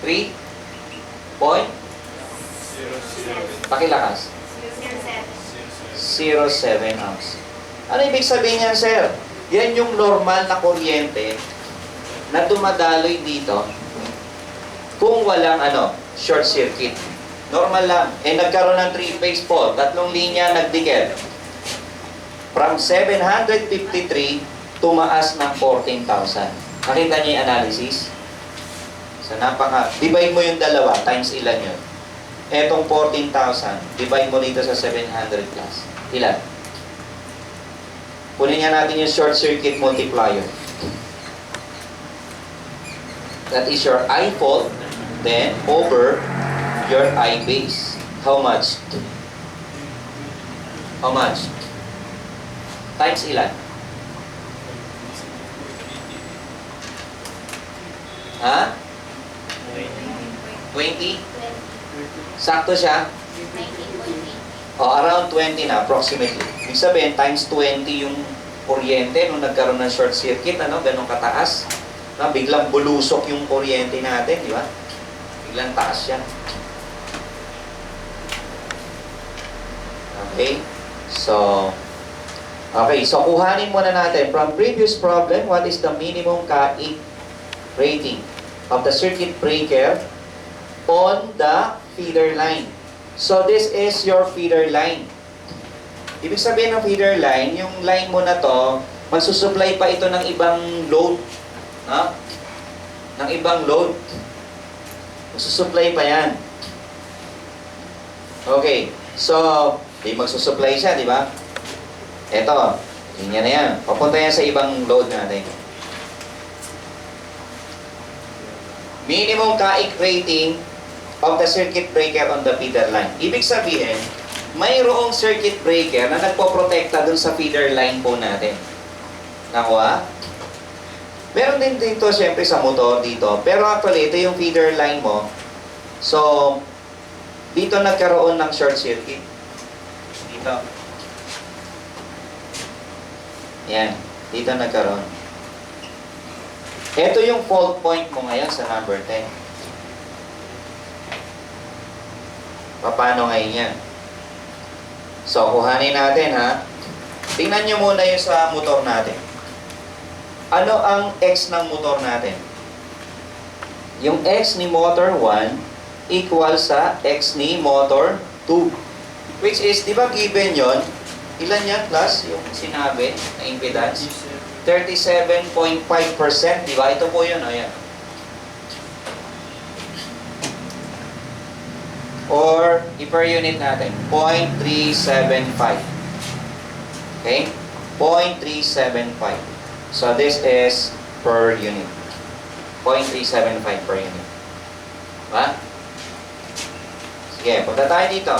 3? Point? Pakilakas. 0.7 amps. Ano ibig sabihin niyan, sir? Yan yung normal na kuryente na dumadaloy dito kung walang short circuit. Normal lang. Nagkaroon ng 3-phase fault. Tatlong linya nagdikit. From 753, tumaas ng 14,000. Nakita niyo yung analysis? So, divide mo yung dalawa, times ilan yun? Etong 14,000, divide mo dito sa 700 plus. Ilan? Kunin nga natin yung short circuit multiplier. That is your I fault, then over your I base. How much? How much? Times ilan? Ha? 20? Sakto siya? O, around 20 na, approximately. Ibig sabihin, times 20 yung kuryente nung nagkaroon ng short circuit, ano, ganun kataas. No, biglang bulusok yung kuryente natin, di ba? Biglang taas yan. Okay? So, kuhanin muna natin. From previous problem, what is the minimum KI rating of the circuit breaker on the feeder line? So, this is your feeder line. Ibig sabihin ng feeder line, yung line mo na to, magsusupply pa ito ng ibang load. Ha? Ng ibang load. Magsusupply pa yan. Okay. So, di magsusupply siya, di ba? Eto, linya na yan. Papunta yan sa ibang load natin. Minimum KI rating of the circuit breaker on the feeder line. Ibig sabihin, mayroong circuit breaker na nagpoprotekta dun sa feeder line po natin. Nakuha? Meron din dito, syempre, sa motor dito. Pero actually, ito yung feeder line mo. So, dito nagkaroon ng short circuit. Dito. Yan. Dito nagkaroon. Ito yung fault point mo ngayon sa number 10. Paano ngayon yan? So, kuhanin natin, ha? Tingnan nyo muna yung sa motor natin. Ano ang X ng motor natin? Yung X ni motor 1 equal sa X ni motor 2. Which is, di ba given yon? Ilan yan plus yung sinabi na impedance? 37.5%, di ba? Ito po yun, ayan. Or, i-per unit natin, 0.375. Okay? 0.375. So, this is per unit. 0.375 per unit. Diba? Sige, punta tayo dito.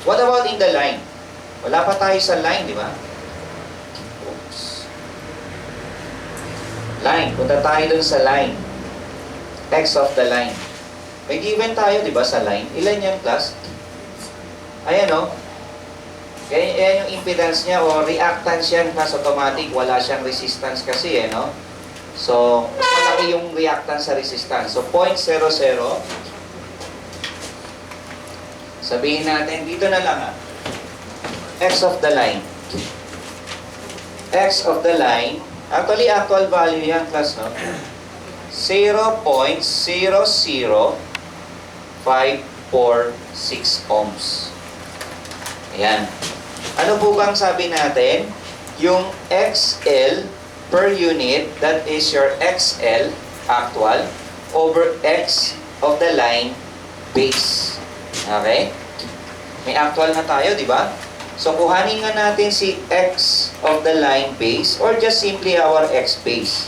What about in the line? Wala pa tayo sa line, di ba? Oops. Line. Punta tayo dun sa line. X of the line. May given tayo, di ba, sa line? Ilan yan, class? Ayan, o. Yan yung impedance niya o reactance yan, class, automatic. Wala siyang resistance kasi, eh, no? So, malaki yung reactance sa resistance. So, 0.00. Sabihin natin, dito na lang, ha? X of the line. X of the line. Actually, actual value yan, class, no? 0.00546 ohms. Ayan. Ano po bang sabi natin? Yung XL per unit, that is your XL, actual, over X of the line base. Okay? May actual na tayo, di ba? So, kuhanin nga natin si X of the line base or just simply our X base.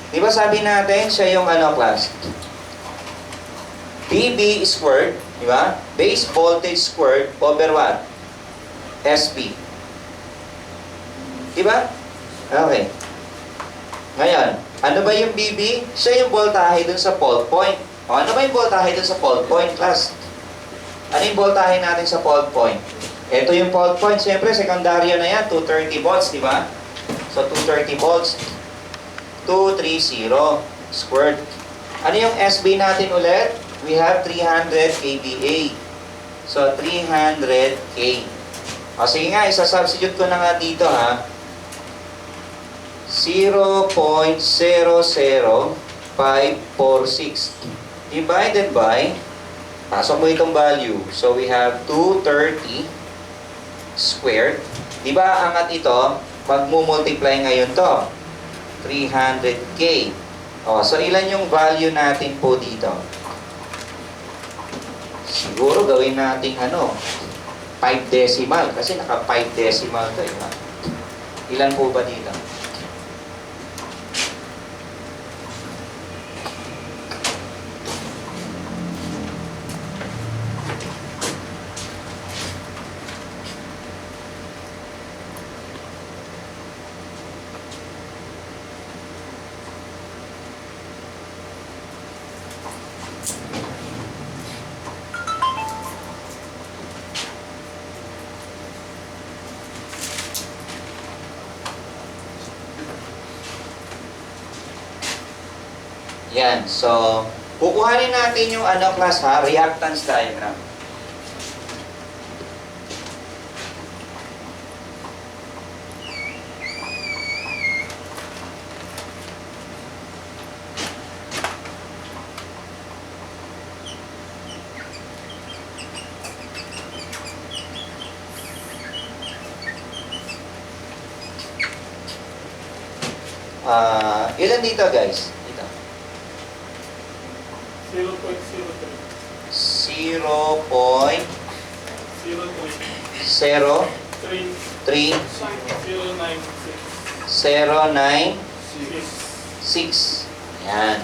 Di ba sabi natin, siya yung ano, class? dB squared, di ba? Base voltage squared over what? SB. Di ba? Okay. Ngayon, ano ba yung BB? Siya yung voltahe dun sa fault point. O, ano ba yung voltahe dun sa fault point, class? Ano yung voltahe natin sa fault point? Ito yung fault point. Siyempre, sekundaryo na yan. 230 volts, di ba? So, 230 volts. 230 squared. Ano yung SB natin ulit? We have 300 kVA. So, 300K. O, sige nga, isa-substitute ko na nga dito, ha. 0.00546 divided by, pasok mo itong value. So, we have 230 squared. Diba, angat ito, magmumultiply ngayon to. 300K. O, so ilan yung value natin po dito? Siguro gawin natin 5 decimal. Kasi naka 5 decimal to. Ilan po ba dito? Yan. So, kukuhanin natin yung class ha, reactance diagram. Ilan dito guys? 0.03. 0.03 096. Yan.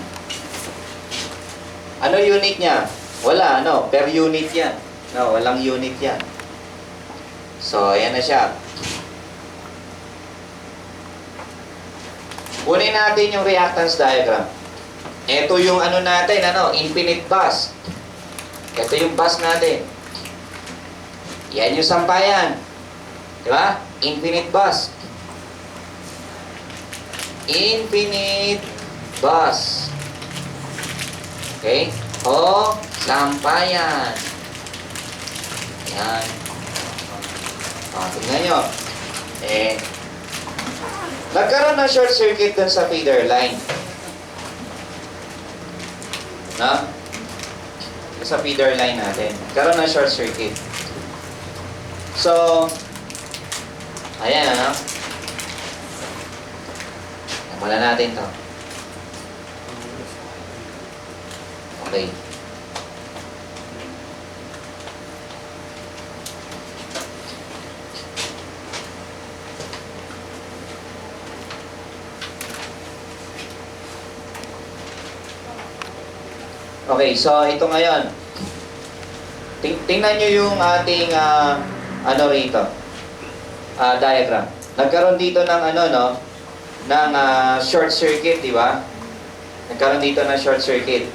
Ano unit niya? Wala, per unit yan. Walang unit yan. So, ayan na siya. Kunin natin yung reactance diagram. Ito yung natin, infinite bus. Ito yung bus natin. Yan yung sampayan. Di ba? Infinite bus. Infinite bus. Okay? O, sampayan. Yan. Tingnan nyo. Nagkaroon ng short circuit dun sa feeder line. Sa feeder line natin. Nagkaroon ng short circuit. So, ayan, Wala natin to. Okay. Okay, so ito ngayon. Tingnan nyo yung ating rito. Diagram. Nagkaroon dito ng ng short circuit, di ba? Nagkaroon dito ng short circuit.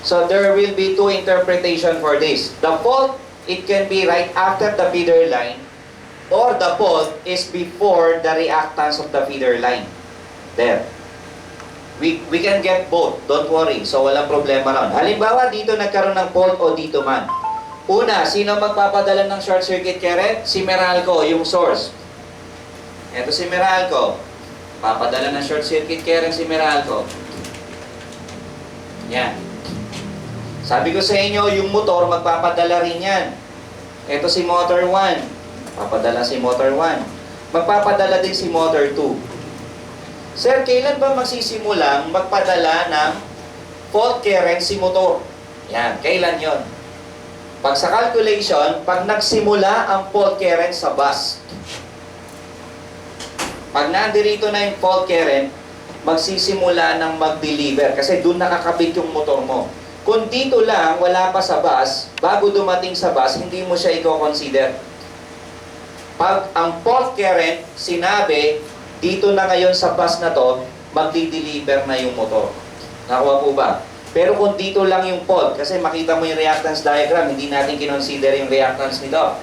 So there will be two interpretation for this. The fault, it can be right after the feeder line, or the fault is before the reactance of the feeder line. There. We can get both. Don't worry. So, walang problema ron. Halimbawa, dito nagkaroon ng fault o dito man. Una, sino magpapadala ng short circuit current? Si Meralco, yung source. Ito si Meralco. Papadala ng short circuit current si Meralco. Yan. Sabi ko sa inyo, yung motor magpapadala rin yan. Ito si motor 1. Papadala si motor 1. Magpapadala din si motor 2. Sir, kailan ba magsisimulang magpadala ng fault current si motor? Yan, kailan yon? Pag sa calculation, pag nagsimula ang fault current sa bus. Pag nandirito na yung fault current, magsisimula ng mag-deliver kasi doon nakakabit yung motor mo. Kung dito lang, wala pa sa bus, bago dumating sa bus, hindi mo siya i-consider. Pag ang fault current, sinabi, dito na ngayon sa bus na to, magdi-deliver na yung motor. Nakuha po ba? Pero kung dito lang yung fault, kasi makita mo yung reactance diagram, hindi natin kinonsider yung reactance nito.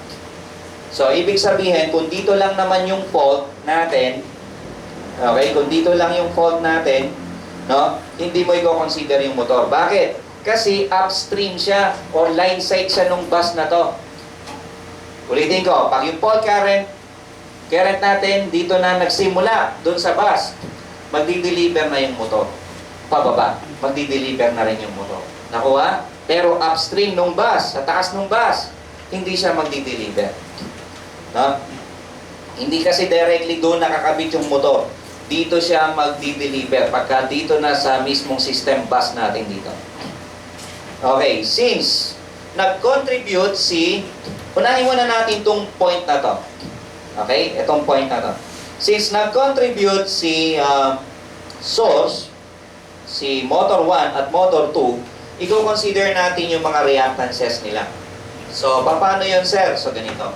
So, ibig sabihin, kung dito lang naman yung fault natin, okay, kung dito lang yung fault natin, hindi mo i-consider yung motor. Bakit? Kasi upstream siya, or line side siya nung bus na to. Ulitin ko, pag yung fault current natin, dito na nagsimula, doon sa bus, magdi-deliver na yung motor. Pababa, magdi-deliver na rin yung motor. Nakuha? Pero upstream nung bus, sa taas nung bus, hindi siya magdi-deliver. Hindi kasi directly doon nakakabit yung motor. dito siya magdi-deliver pagka dito na sa mismong system bus natin dito. Okay, since nag-contribute si, unahin muna natin itong point na to. Okay, itong point na to. Since nag-contribute si source, si motor 1 at motor 2, i-consider natin yung mga reactances nila. So, paano yun, sir? So, ganito.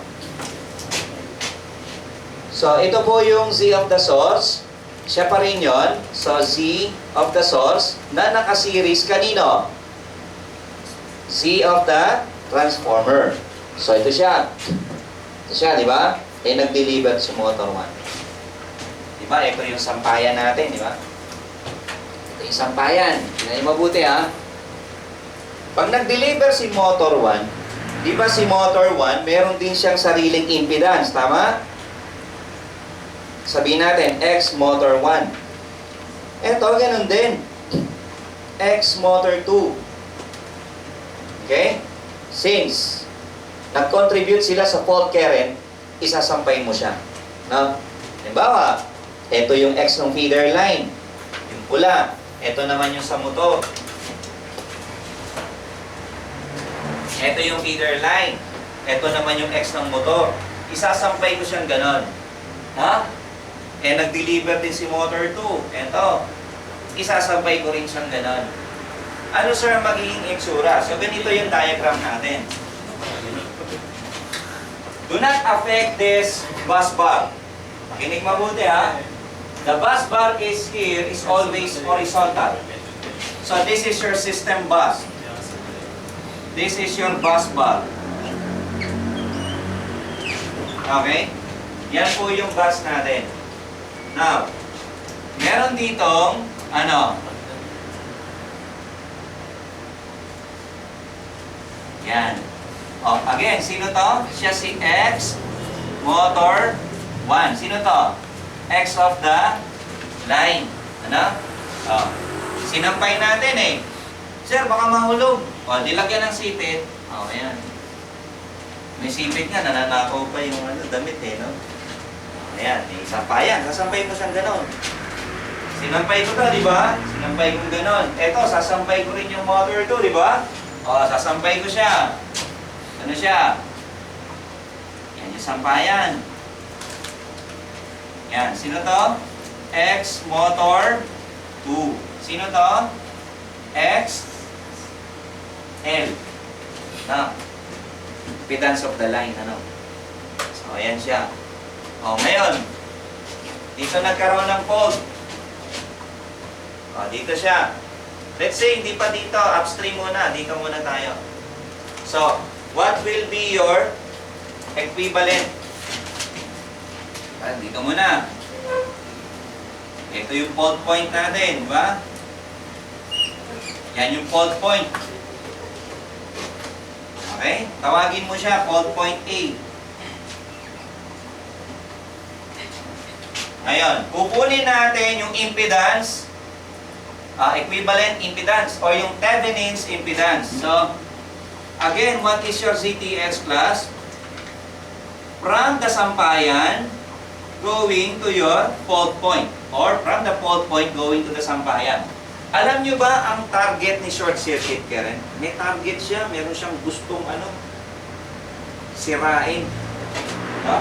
So, ito po yung Z of the source. Siya pa rin yun. So, Z of the source na nakaseries kanino? Z of the transformer. So, ito siya. Ito siya, di ba? Nag-deliver si motor 1. Di ba? Ito yung sampayan natin, di ba? Ito yung sampayan. Tingnan niyo mabuti, ha? Pag nag-deliver si motor 1, di ba si motor 1, meron din siyang sariling impedance, tama? Sabihin natin, X motor 1. Ito, ganun din. X motor 2. Okay? Since nag-contribute sila sa fault current, isasampay mo siya. No? Halimbawa, ito yung X ng feeder line. Yung pula. Ito naman yung sa motor. Ito yung feeder line. Ito naman yung X ng motor. Isasampay ko siyang ganon. Ha? Nag-deliver din si motor 2. Ito. Isasampay ko rin siyang ganon. Ano sir ang magiging itsura? So ganito yung diagram natin. Do not affect this bus bar. Makinig mabuti, ha? The bus bar is here is always horizontal. So this is your system bus. This is your bus bar. Okay? Yan po yung bus natin. Now, meron ditong, ano? Yan. Oh, again, sino to? Siya si X motor 1. Sino to? X of the line. Ano? Oh. Sinampay natin eh. Sir, baka mahulog. O, dilagyan ng sipit. O, ayan. May sipit nga, nananakaw pa yung damit eh, no? Ayan, may sampayan. Sasampay ko siyang ganon. Sinampay ko to, di ba? Sinampay ko ganon. Eto, sasampay ko rin yung motor 2, di ba? O, sasampay ko siya. Ano siya? Yan yung sampayan. Yan, sino to? X motor 2. Sino to? X L. Na. Impedance of the line, ano? So, ayan siya. O, ngayon, dito nagkaroon ng fault. O, dito siya. Let's say, hindi pa dito, upstream muna. Dito muna tayo. So, what will be your equivalent? Dito muna. Ito yung fault point natin, di ba? Yan yung fault point. Okay? Tawagin mo siya, fault point A. Ngayon, kukunin natin yung impedance, equivalent impedance, or yung Thevenin's impedance. So, again, what is your ZTS class? From the sampayan, going to your fault point, or from the fault point going to the sampayan. Alam nyo ba ang target ni short circuit current? May target siya, meron siyang gustong sirain. No?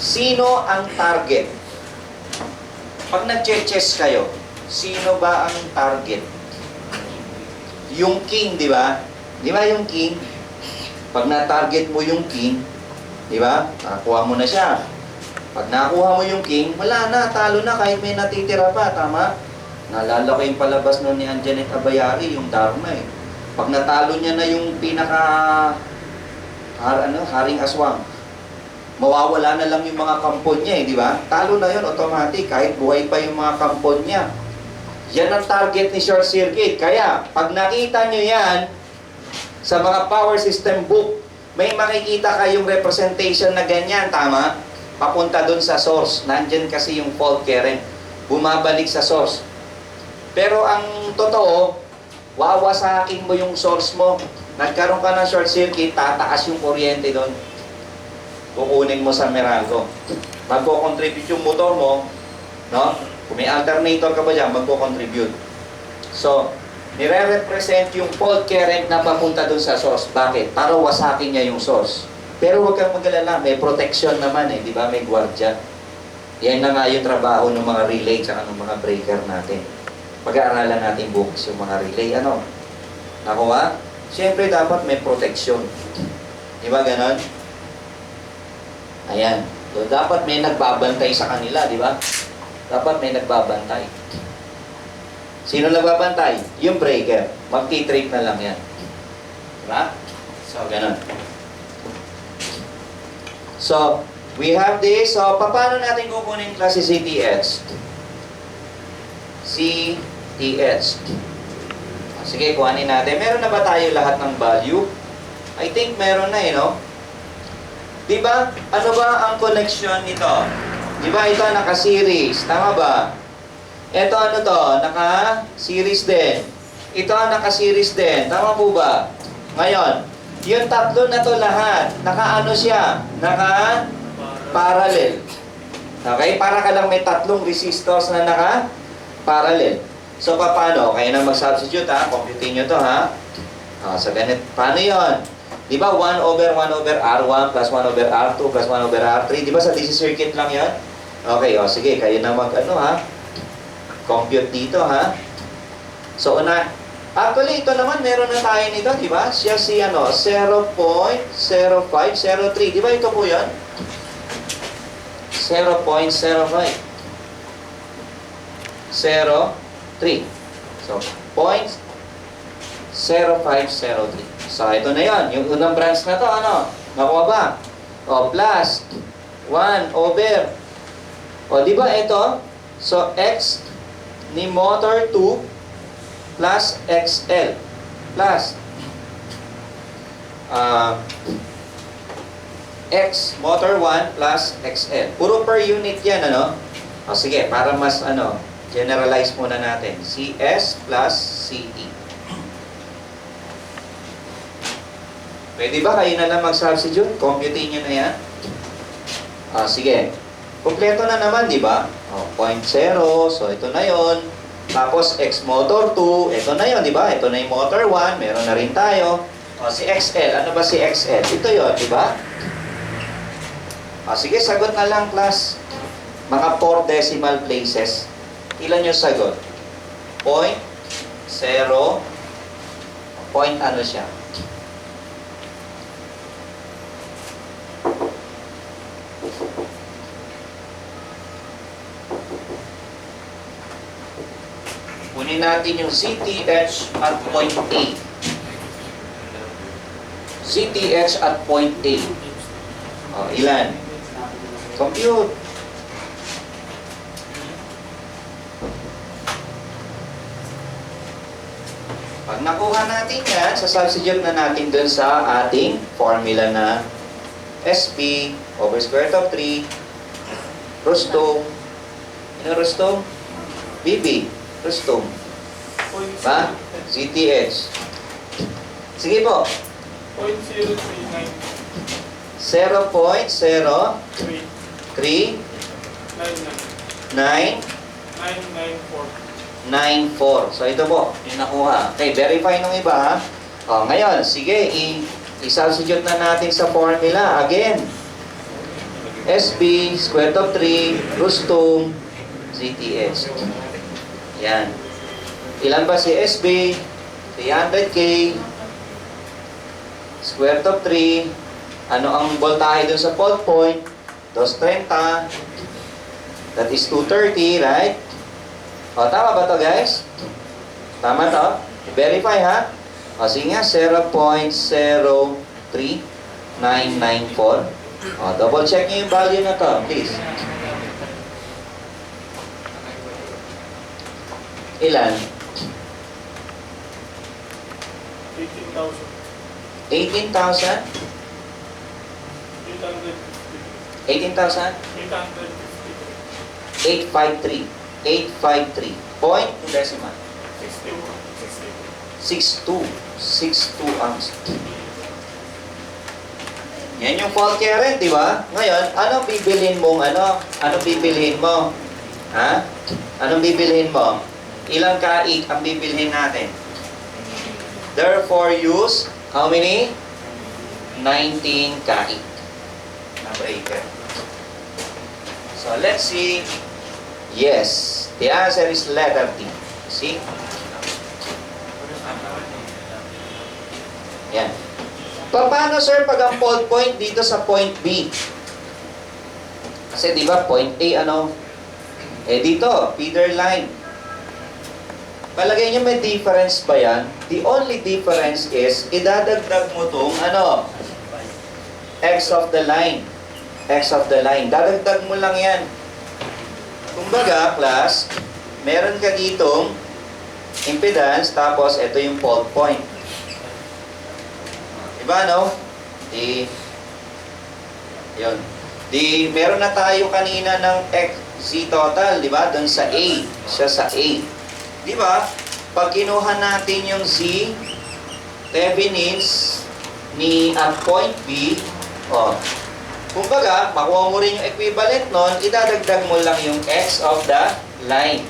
Sino ang target? Pag nag-chess kayo, sino ba ang target? Yung king, di ba? Di ba yung king? Pag na-target mo yung king, di ba? Nakakuha mo na siya. Pag nakuha mo yung king, wala na, talo na kahit may natitira pa, tama? Naalala ko yung palabas nun ni Anjanet Abayari, yung Dharma eh. Pag natalo niya na yung haring aswang, mawawala na lang yung mga kampon niya eh, di ba? Talo na yun, automatic, kahit buhay pa yung mga kampon niya. Yan ang target ni short circuit. Kaya, pag nakita nyo yan, sa mga power system book, may makikita kayong representation na ganyan, tama? Papunta dun sa source. Nandyan kasi yung fault current. Bumabalik sa source. Pero ang totoo, wawasakin mo yung source mo. Nagkaroon ka ng short circuit, tataas yung kuryente doon. kukunin mo sa Meralco. Magko-contribute yung motor mo, no? Kung may alternator ka pa dyan, magko-contribute. So, nire-represent yung fault current na papunta dun sa source. Bakit? Para wasakin niya yung source. Pero huwag kang mag-alala, may protection naman eh, di ba? May gwardiya. Yan na nga yung trabaho ng mga relay at ng mga breaker natin. Pag-aaralan natin bukas yung mga relay. Ano? Nakuha? Siyempre dapat may protection. Di ba ganon? Ayan. So, dapat may nagbabantay sa kanila, di ba? Dapat may nagbabantay. Sino nagbabantay? Yung breaker. Mag-titrip na lang yan. Di ba? So, ganon. So, we have this. So, paano natin kukunin klase CTH? CTH. Sige, kuhanin natin. Meron na ba tayo lahat ng value? I think meron na eh, no? Diba? Ano ba ang connection nito? Diba ito naka-series? Tama ba? Ito ano to? Naka-series din. Ito naka-series din. Tama po ba? Ngayon, yung tatlo na to lahat, naka-ano siya? Naka-parallel. Okay? Para ka lang may tatlong resistors na naka-parallel. So, paano? Kaya na mag-substitute, ha? Computin nyo to, ha? So, ganit. Paano yon? Di ba 1 over R1 plus 1 over R2 plus 1 over R3? Di ba sa DC circuit lang yan? Okay, o sige, kayo na mag-ano, ha? Compute dito, ha? So, actually, ito naman, meron na tayo nito, di ba? Siya si, 0.0503. Di ba ito po yan? 0.05. 03. So, 0.0503. So, ito na yon. Yung unang branch na to, nakuha ba? O, plus 1 over. O, di ba ito? So, X ni motor 2 plus XL plus X motor 1 plus XL. Puro per unit yan, O, sige, para mas, generalize muna natin. CS plus CE. Pwede ba kayo na lang mag-substitute? Computing nyo na yan. Sige. Kompleto na naman, di ba? 0.0. So, ito na yon. Tapos, X motor 2. Ito na yon, di ba? Ito na yung motor 1. Meron na rin tayo. Si XL. Ano ba si XL? Ito yon, di ba? Sige, sagot na lang, class. Mga 4 decimal places. Ilan yung sagot? 0.0. Point ano siya? Kunin natin yung CTH at point A. CTH at point A. Ilan? Compute. Pag nakuha natin yan, sasubstitute na natin dun sa ating formula na SP over square root of 3 Rostong. Rostong? BB. Rostong. Ba? CTH. Sige po. 0.0394. So, ito po, yung nakuha. Okay, verify nung iba, ha? Ngayon, sige, i-substitute na natin sa formula. Again, SB, square root of 3, Rustong, CTH. Yan. Ilan ba si SB? 300K. Square root of 3. Ano ang voltahe dun sa fault point? 230. That is 230, right? Tama ba to, guys? Tama to? I-verify, ha? Sige nga, 0.03994. Double check nyo yung value na to, please. Ilan? 18,000. 18,000? 853. 853. Point to decimal. 62. 62 amps. Yan yung fault current, di ba? Ngayon, anong bibilhin mong ano? Anong bibilhin mo? Ha? Anong bibilhin mo? Ilang kaig ang bibilhin natin? Therefore, use how many? 19 kaig na breaker. So, let's see. Yes. The answer is letter D. See? Yan. Paano, sir, pag ang fault point dito sa point B? Kasi, di ba, point A, ano? Eh, dito, feeder line. Palagay nyo may difference ba yan? The only difference is, idadagdag mo itong, ano? X of the line. X of the line. Dadagdag mo lang yan. Kumbaga, class, meron ka ditong impedance, tapos ito yung fault point. Diba, no? Yun. Meron na tayo kanina ng Z total, di ba? Doon sa A. Siya sa A. Di ba? Pag kinuha natin yung Z, Thevenin's ni at point B, kumbaga, makuha mo rin yung equivalent nun, idadagdag mo lang yung X of the line.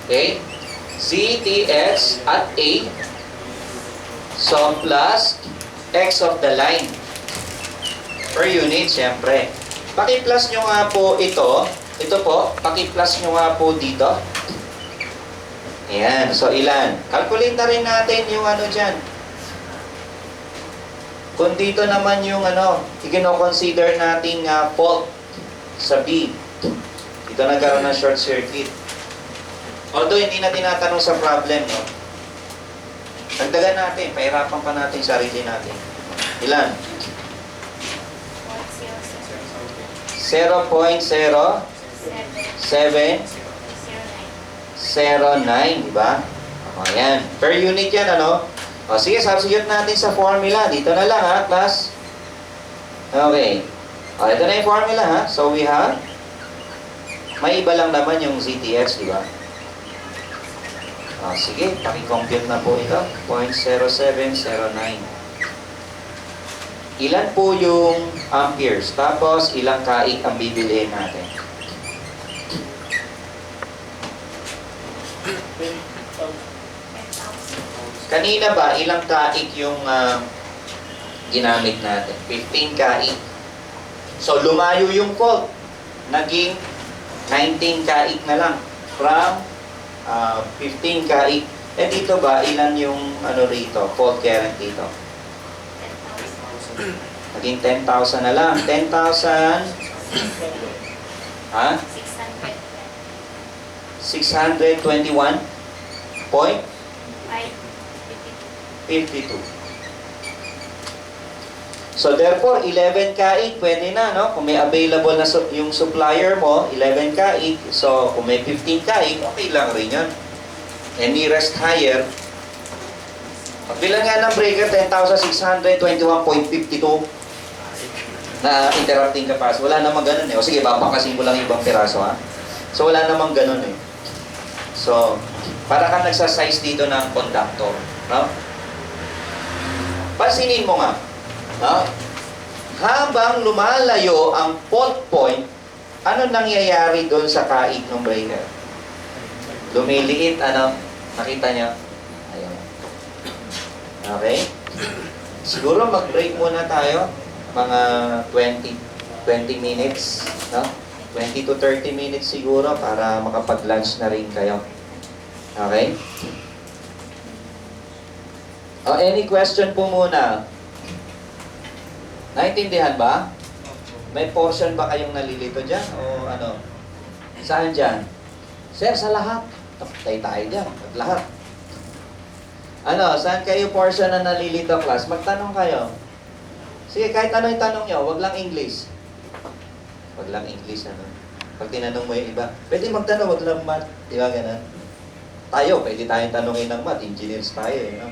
Okay? ZTX at A. So, plus X of the line. Per unit, siyempre. Paki-plus nyo nga po ito. Ito po, paki-plus nyo nga po dito. Ayan. So, ilan? Calculate na rin natin yung ano dyan. Kung dito naman yung ano, i-consider natin fault sa B. Dito nagkaroon ng short circuit. Although, hindi na tinatanong sa problem, no? Dagdagan natin, pahirapan pa natin sarili natin. Ilan? 0.0709, di ba? O, yan. Per unit yan, ano? O, sige, substitute natin sa formula. Dito na lang, ha, class? Okay. O, ito na yung formula, ha? So, we have, may iba lang naman yung ZTX, di ba? O, sige, paki-compute na po ito. 0.0709. Ilan po yung amperes? Tapos, ilang kaig ang bibilihin natin? Kanina ba, ilang kaig yung ginamit natin? 15 kaig. So, lumayo yung fault. Naging 19 kaig na lang. From 15 kaig. Eh, dito ba, ilan yung ano rito? Fault current dito? Naging 10,000 na lang. 10,000. Ha? 621. Point? 52. So therefore, 11 kaig, pwede na, no? Kung may available na yung supplier mo, 11 kaig. So, kung may 15 kaig, okay lang rin yun. And nearest higher, pagbilang nga ng breaker, 10,621.52 na interrupting capacity. Wala namang ganun eh. O sige, babakasin ko lang ibang piraso, ha? So, wala namang ganun eh. So, para kang nagsasize dito ng conductor, no? Pansinin mo nga, no? Habang lumalayo ang fault point, ano nangyayari doon sa kaig ng breaker? Lumiliit, ano? Nakita niyo? Ayun. Okay? Siguro mag-break muna tayo. Mga 20 minutes, no? 20 to 30 minutes siguro para makapag-lunch na rin kayo. Okay? Any question po muna? Naintindihan ba? May portion ba kayong nalilito dyan? O ano? Saan dyan? Sir, sa lahat. Tayo dyan. Lahat. Ano? Saan kayo portion na nalilito, class? Magtanong kayo. Sige, kahit ano yung tanong nyo, wag lang English. Wag lang English, ano? Pag tinanong mo yung iba, pwede magtanong, wag lang math. Di ba ganun? Tayo, pwede tayong tanongin ng math. Engineers tayo, eh, no?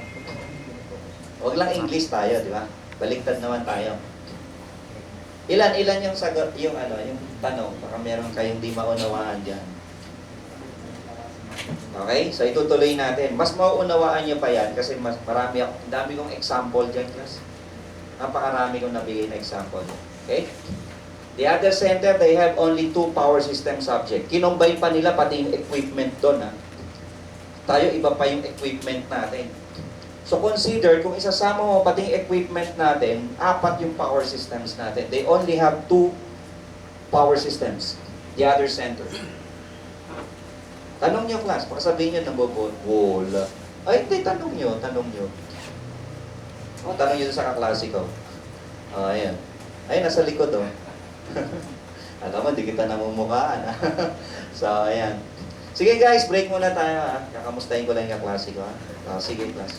Wag lang English tayo, di ba? Baliktad naman tayo. Ilan yung sagot, yung ano, yung tanong, baka meron kayong di maunawaan diyan. Okay? So itutuloy natin. Mas mauunawaan niyo pa yan kasi mas marami ako, dami kong example diyan, class. Napakarami kong nabigay na example. Okay? The other center, they have only 2 power system subject. Kinombine pa nila pati yung equipment doon. Tayo, iba pa yung equipment natin. So consider, kung isasama mo pati yung equipment natin, 4 yung power systems natin. They only have 2 power systems. The other center. Tanong nyo, class. Baka sabihin nyo, nabobot. Wala. Ay, hindi. Tanong nyo. Tanong nyo sa kaklase ko. Ayan. Ay, nasa likod, oh. Alam mo, di kita namumukhaan. So, ayan. Sige guys, break muna tayo. Kakamustahin ko lang yung kaklase ko. Sige, class.